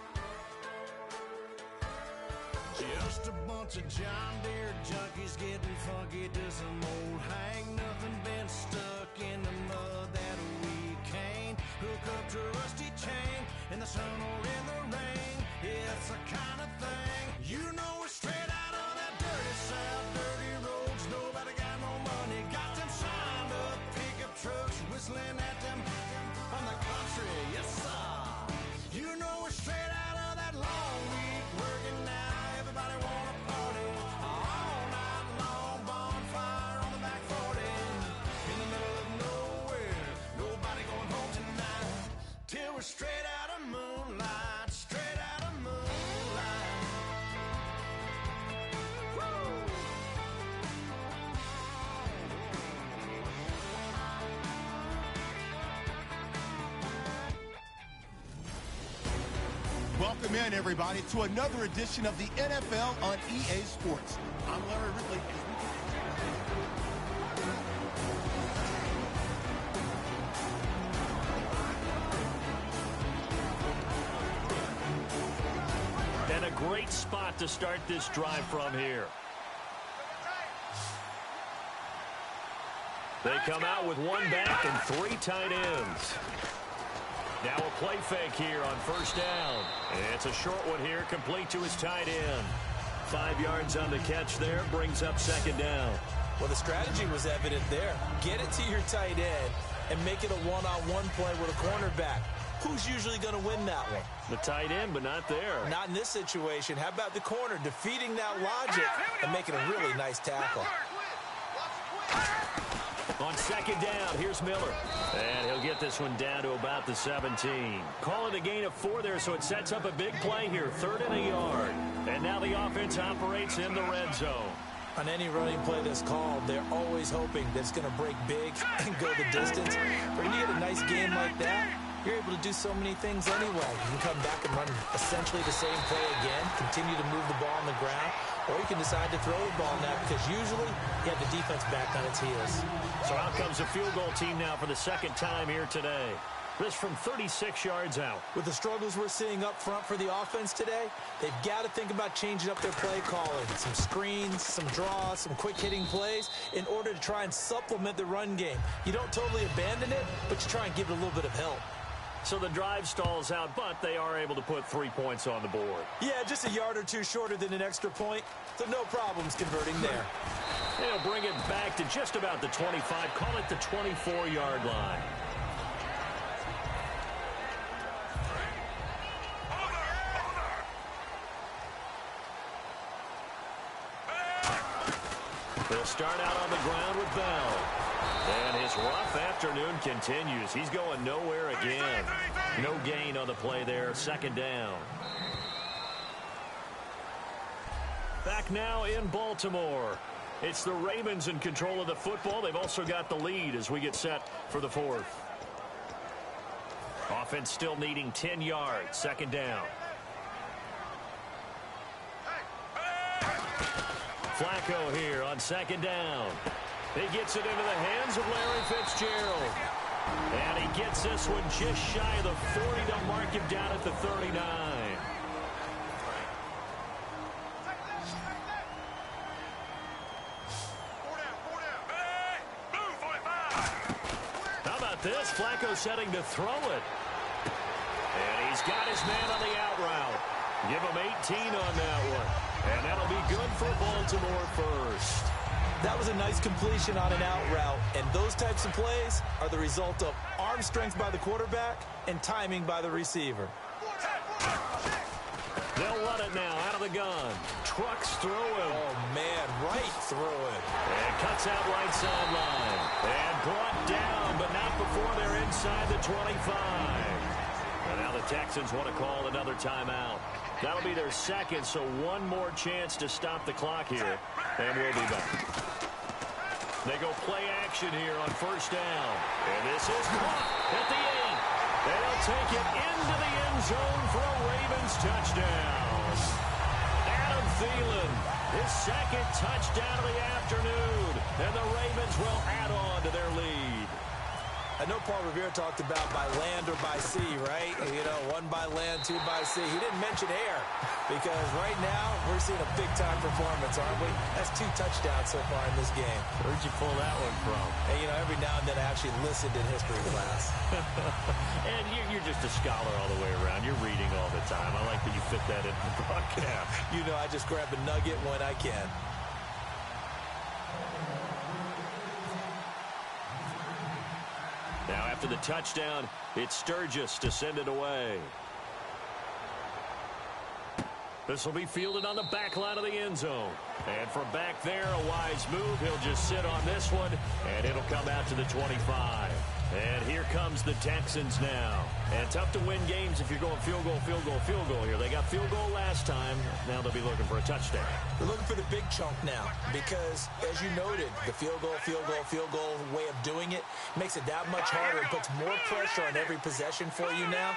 Just a bunch bunch of John Deere junkies getting funky to some old hang. Nothing been stuck in the mud that we can't hook up to a rusty chain in the sun or in the rain. It's the kind of thing you know we're straight out of that dirty south, dirty roads. Nobody got no money, got them signed up pickup trucks whistling at them from the country. Yes, sir. You know we're straight out of that long week working now. Everybody wanna party all night long. Bonfire on the back 40 in the middle of nowhere. Nobody going home tonight till we're straight out of moonlight. Straight out of moonlight. Woo! Welcome in, everybody, to another edition of the NFL on EA Sports. I'm Larry Ridley. And a great spot to start this drive from here. They come out with one back and 3 tight ends. Now a play fake here on first down. And it's a short one here, complete to his tight end. 5 yards on the catch there, brings up second down. Well, the strategy was evident there. Get it to your tight end and make it a one-on-one play with a cornerback. Who's usually going to win that one? The tight end, but not there. Not in this situation. How about the corner defeating that logic and making a really nice tackle? On second down, here's Miller. And he'll get this one down to about the 17. Call it a gain of 4 there, so it sets up a big play here. 3rd and a yard. And now the offense operates in the red zone. On any running play that's called, they're always hoping that it's going to break big and go the distance. But when you get a nice game like that, you're able to do so many things anyway. You can come back and run essentially the same play again, continue to move the ball on the ground, or you can decide to throw the ball now because usually you have the defense back on its heels. So out comes a field goal team now for the second time here today. This from 36 yards out. With the struggles we're seeing up front for the offense today, they've got to think about changing up their play calling. Some screens, some draws, some quick-hitting plays in order to try and supplement the run game. You don't totally abandon it, but you try and give it a little bit of help. So the drive stalls out, but they are able to put 3 points on the board. Yeah, just a yard or two shorter than an extra point, so no problems converting there. They'll bring it back to just about the 25, call it the 24-yard line. They'll start out on the ground with Bell. And his rough afternoon continues. He's going nowhere again. No gain on the play there. Second down. Back now in Baltimore. It's the Ravens in control of the football. They've also got the lead as we get set for the 4th. Offense still needing 10 yards. Second down. Flacco here on second down. He gets it into the hands of Larry Fitzgerald. And he gets this one just shy of the 40 to mark him down at the 39. How about this? Flacco setting to throw it. And he's got his man on the out route. Give him 18 on that one. And that'll be good for Baltimore first. That was a nice completion on an out route, and those types of plays are the result of arm strength by the quarterback and timing by the receiver. They'll run it now out of the gun. Trucks through him. Oh, man, right through it. And cuts out right sideline. And brought down, but not before they're inside the 25. And now the Texans want to call another timeout. That'll be their second, so one more chance to stop the clock here. And we'll be back. They go play action here on first down. And this is caught at the 8. They'll take it into the end zone for a Ravens touchdown. Adam Thielen, his second touchdown of the afternoon. And the Ravens will add on to their lead. I know Paul Revere talked about by land or by sea, right? You know, one by land, two by sea. He didn't mention air because right now we're seeing a big-time performance, aren't we? That's 2 touchdowns so far in this game. Where'd you pull that one from? And, you know, every now and then I actually listened in history class. And you're just a scholar all the way around. You're reading all the time. I like that you fit that into the broadcast. You know, I just grab a nugget when I can. Now after the touchdown, it's Sturgis to send it away. This will be fielded on the back line of the end zone. And from back there, a wise move. He'll just sit on this one, and it'll come out to the 25. And here comes the Texans now. And tough to win games if you're going field goal, field goal, field goal here. They got field goal last time. Now they'll be looking for a touchdown. They're looking for the big chunk now because, as you noted, the field goal way of doing it makes it that much harder and puts more pressure on every possession for you now.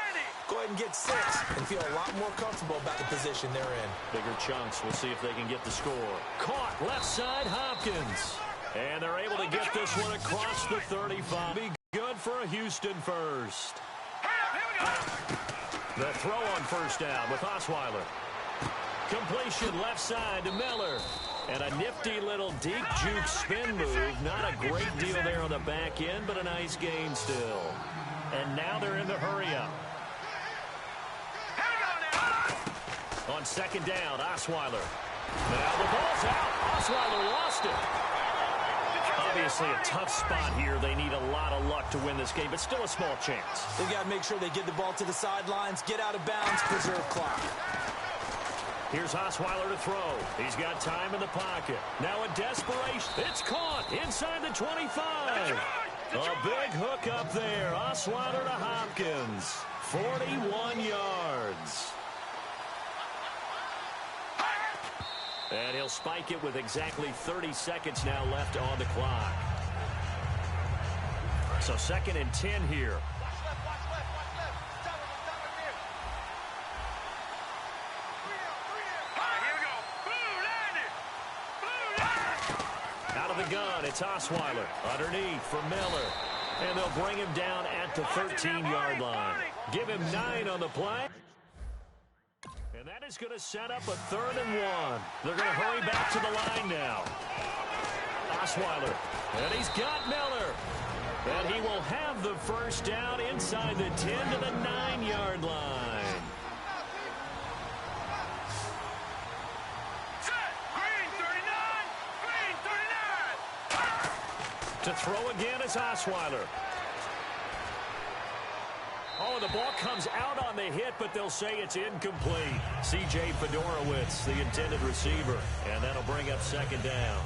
Go ahead and get 6 and feel a lot more comfortable about the position they're in. Bigger chunks. We'll see if they can get the score. Caught left side, Hopkins. And they're able to get this one across the 35. Be good for a Houston first. The throw on first down with Osweiler. Completion left side to Miller. And a nifty little deep juke spin move. Not a great deal there on the back end, but a nice gain still. And now they're in the hurry-up. On second down, Osweiler. Now the ball's out. Osweiler lost it. Obviously a tough spot here. They need a lot of luck to win this game, but still a small chance. They've got to make sure they get the ball to the sidelines, get out of bounds, preserve clock. Here's Osweiler to throw. He's got time in the pocket. Now in desperation. It's caught inside the 25. A big hook up there. Osweiler to Hopkins. 41 yards. And he'll spike it with exactly 30 seconds now left on the clock. So 2nd and 10 here. Out of the gun, it's Osweiler. Underneath for Miller. And they'll bring him down at the 13-yard line. Give him 9 on the play. And that is going to set up a 3rd and 1. They're going to hurry back to the line now. Osweiler. And he's got Miller. And he will have the first down inside the 10 to the 9-yard line. To throw again is Osweiler. Oh, the ball comes out on the hit, but they'll say it's incomplete. C.J. Fedorowicz, the intended receiver, and that'll bring up 2nd down.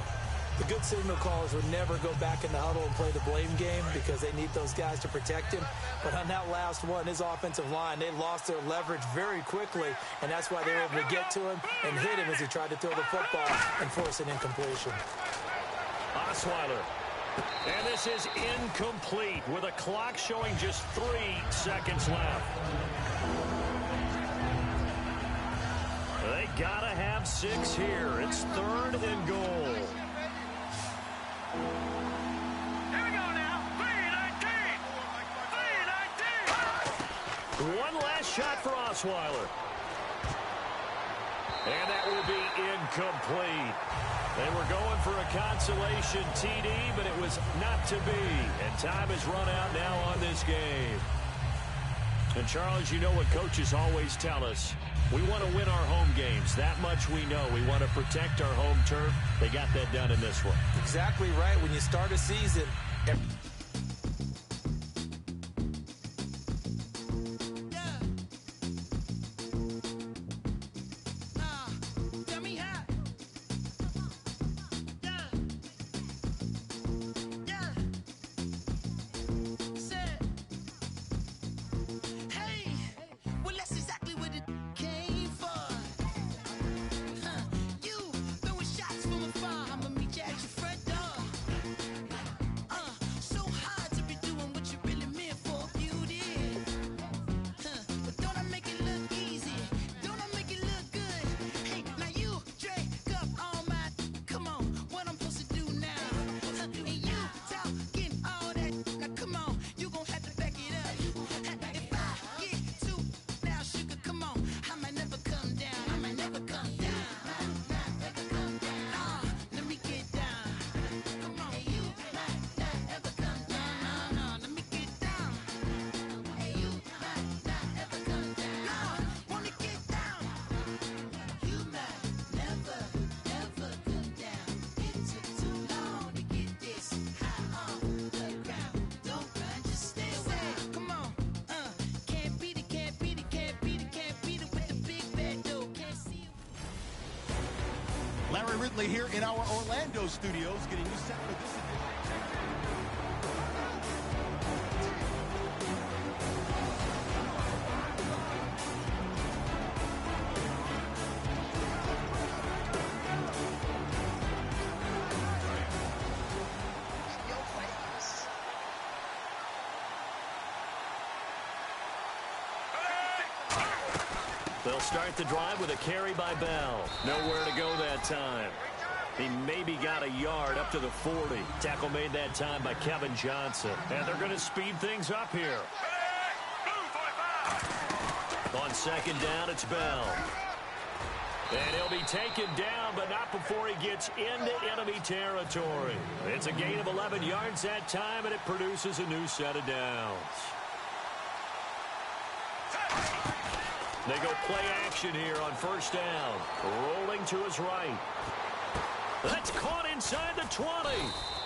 The good signal callers would never go back in the huddle and play the blame game because they need those guys to protect him. But on that last one, his offensive line, they lost their leverage very quickly, and that's why they were able to get to him and hit him as he tried to throw the football and force an incompletion. Osweiler. And this is incomplete with a clock showing just 3 seconds left. They gotta have 6 here. It's 3rd and goal. Here we go now. 3-19. 3-19. One last shot for Osweiler. And that will be incomplete. They were going for a consolation TD, but it was not to be. And time has run out now on this game. And, Charles, you know what coaches always tell us. We want to win our home games. That much we know. We want to protect our home turf. They got that done in this one. Exactly right. When you start a season... So Larry Ridley here in our Orlando studios, getting you set for this edition. They'll start the drive with a carry by Bell. Nowhere to go that time. He maybe got a yard up to the 40. Tackle made that time by Kevin Johnson. And they're going to speed things up here. On second down, it's Bell. And he'll be taken down, but not before he gets into enemy territory. It's a gain of 11 yards that time, and it produces a new set of downs. They go play action here on first down. Rolling to his right. That's caught inside the 20.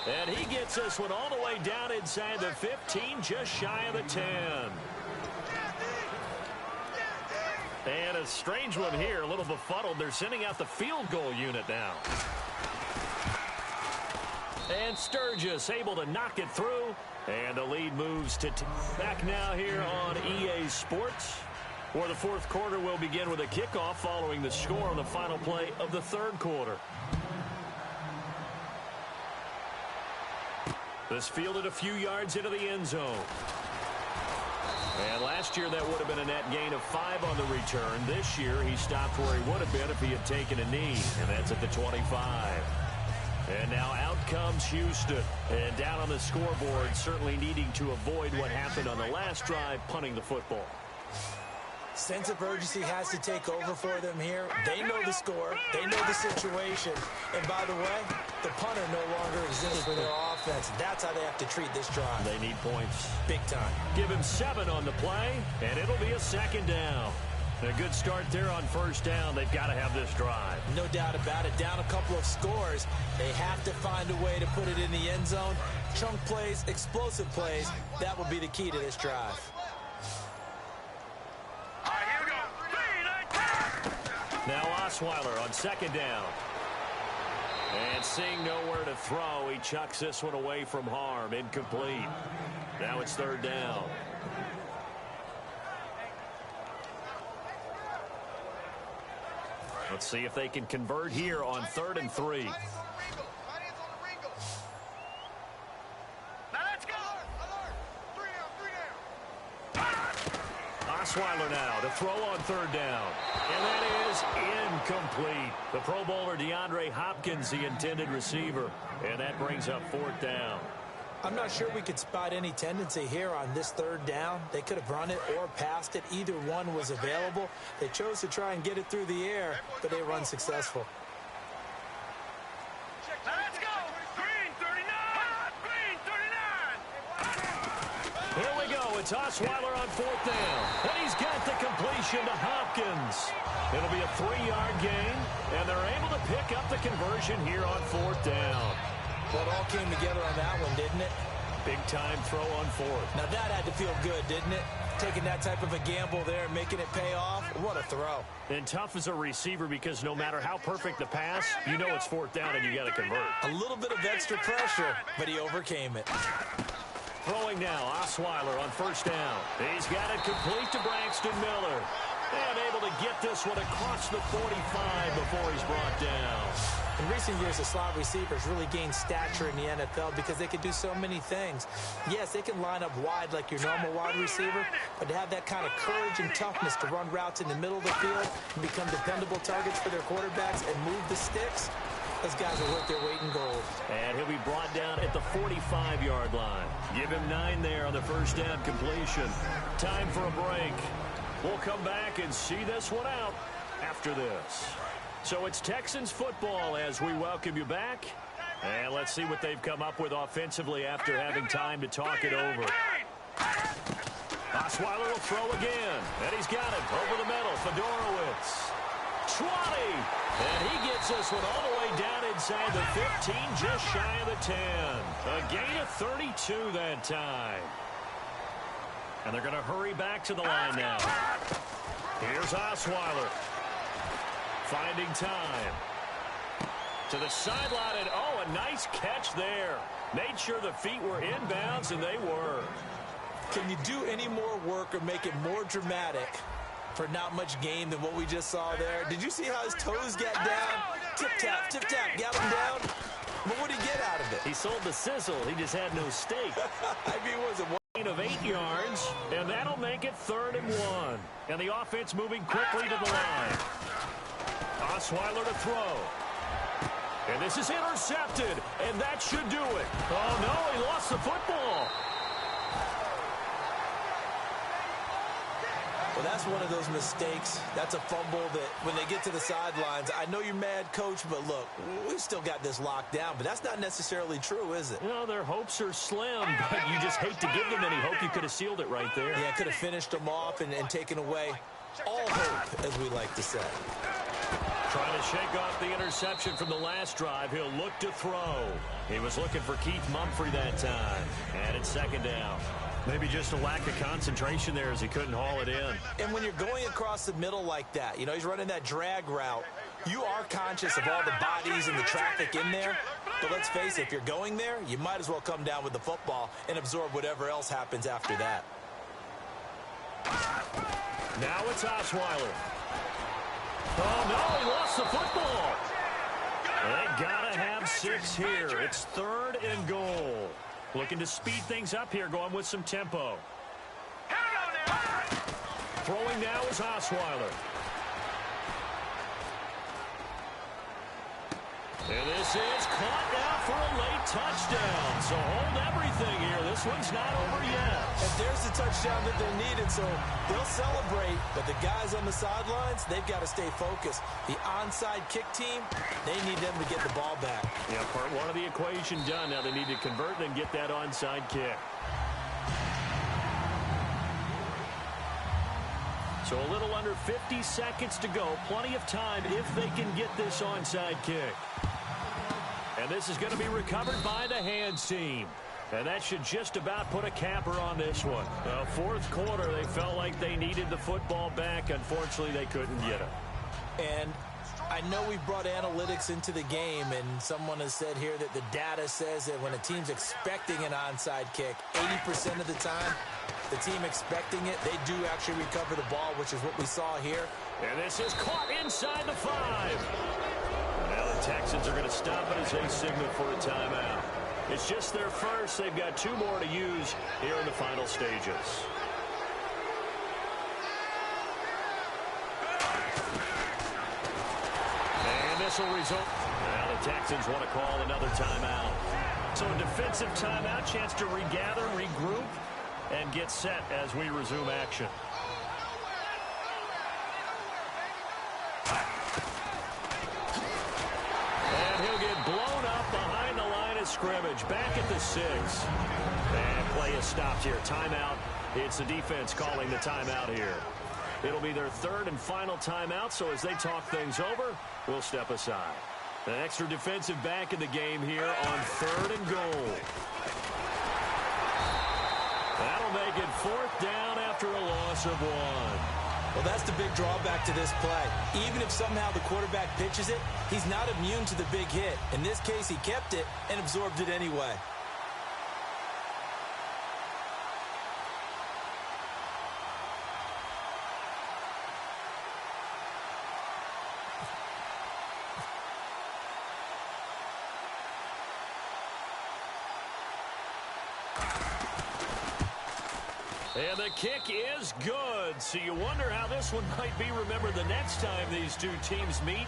And he gets this one all the way down inside the 15, just shy of the 10. And a strange one here, a little befuddled. They're sending out the field goal unit now. And Sturgis able to knock it through. And the lead moves to back now here on EA Sports, where the fourth quarter will begin with a kickoff following the score on the final play of the third quarter. This fielded a few yards into the end zone. And last year that would have been a net gain of 5 on the return. This year he stopped where he would have been if he had taken a knee, and that's at the 25. And now out comes Houston. And down on the scoreboard, certainly needing to avoid what happened on the last drive, punting the football. Sense of urgency has to take over for them here. They know the score. They know the situation. And by the way, the punter no longer exists for their offense. That's how they have to treat this drive. They need points. Big time. Give him 7 on the play, and it'll be a second down. A good start there on first down. They've got to have this drive. No doubt about it. Down a couple of scores. They have to find a way to put it in the end zone. Chunk plays, explosive plays. That will be the key to this drive. Now Osweiler on second down. And seeing nowhere to throw, he chucks this one away from harm. Incomplete. Now it's third down. Let's see if they can convert here on 3rd and 3. Osweiler now to throw on 3rd down. And that is incomplete. The Pro Bowler DeAndre Hopkins, the intended receiver. And that brings up 4th down. I'm not sure we could spot any tendency here on this 3rd down. They could have run it or passed it. Either one was available. They chose to try and get it through the air, but they were unsuccessful. Let's go! Green 39! Green 39! Here we go. It's Osweiler on 4th down. And he's got the completion to Hopkins. It'll be a 3-yard gain, and they're able to pick up the conversion here on 4th down. Well, it all came together on that one, didn't it? Big-time throw on 4th. Now, that had to feel good, didn't it? Taking that type of a gamble there and making it pay off. What a throw. And tough as a receiver because no matter how perfect the pass, you know it's 4th down and you got to convert. A little bit of extra pressure, but he overcame it. Throwing now, Osweiler on 1st down. He's got it complete to Braxton Miller. And able to get this one across the 45 before he's brought down. In recent years, the slot receivers really gained stature in the NFL because they can do so many things. Yes, they can line up wide like your normal wide receiver, but to have that kind of courage and toughness to run routes in the middle of the field and become dependable targets for their quarterbacks and move the sticks, those guys are worth their weight in gold. And he'll be brought down at the 45-yard line. Give him 9 there on the 1st down completion. Time for a break. We'll come back and see this one out after this. So it's Texans football as we welcome you back. And let's see what they've come up with offensively after having time to talk it over. Osweiler will throw again. And he's got it over the middle. Fedorowicz. 20. And he gets this one all the way down inside the 15, just shy of the 10. A gain of 32 that time. And they're going to hurry back to the line now. Here's Osweiler. Finding time. To the sideline, and oh, a nice catch there. Made sure the feet were inbounds, and they were. Can you do any more work or make it more dramatic for not much gain than what we just saw there? Did you see how his toes got down? Tip-tap, got him down. But what did he get out of it? He sold the sizzle. He just had no steak. I mean, was it one of 8 yards, and that'll make it 3rd and 1. And the offense moving quickly to the line. Osweiler to throw. And this is intercepted, and that should do it. Oh, no, he lost the football. Well, that's one of those mistakes. That's a fumble that when they get to the sidelines, I know you're mad, Coach, but look, we've still got this locked down. But that's not necessarily true, is it? No, their hopes are slim, but you just hate to give them any hope. You could have sealed it right there. Yeah, could have finished them off and taken away all hope, as we like to say. Trying to shake off the interception from the last drive. He'll look to throw. He was looking for Keith Mumphrey that time. And it's 2nd down. Maybe just a lack of concentration there as he couldn't haul it in. And when you're going across the middle like that, you know, he's running that drag route, you are conscious of all the bodies and the traffic in there. But let's face it, if you're going there, you might as well come down with the football and absorb whatever else happens after that. Now it's Osweiler. Oh, no, he lost the football. They got to have 6 here. It's 3rd and goal. Looking to speed things up here, going with some tempo. Throwing now is Osweiler. And this is caught now for a late touchdown. So hold everything here. This one's not over yet. And there's the touchdown that they needed, so they'll celebrate. But the guys on the sidelines, they've got to stay focused. The onside kick team, they need them to get the ball back. Yeah, part 1 of the equation done. Now they need to convert and get that onside kick. So a little under 50 seconds to go. Plenty of time if they can get this onside kick. And this is going to be recovered by the hands team. And that should just about put a capper on this one. 4th quarter, they felt like they needed the football back. Unfortunately, they couldn't get it. And I know we've brought analytics into the game, and someone has said here that the data says that when a team's expecting an onside kick, 80% of the time, the team expecting it, they do actually recover the ball, which is what we saw here. And this is caught inside the 5. Now the Texans are going to stop it as they signal for a timeout. It's just their first. They've got 2 more to use here in the final stages. And this will result. Now the Texans want to call another timeout. So a defensive timeout, chance to regather, regroup, and get set as we resume action. And he'll get blown up behind the line of scrimmage. Back at the 6. And play is stopped here. Timeout. It's the defense calling the timeout here. It'll be their 3rd and final timeout, so as they talk things over, we'll step aside. An extra defensive back in the game here on 3rd and goal. That'll make it 4th down after a loss of 1. Well, that's the big drawback to this play. Even if somehow the quarterback pitches it, he's not immune to the big hit. In this case, he kept it and absorbed it anyway. And the kick is good. So you wonder how this one might be remembered the next time these 2 teams meet.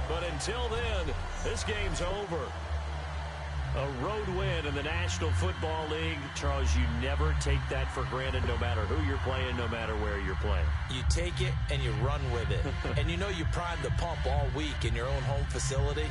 But until then, this game's over. A road win in the National Football League. Charles, you never take that for granted no matter who you're playing, no matter where you're playing. You take it and you run with it. And you know you primed the pump all week in your own home facility.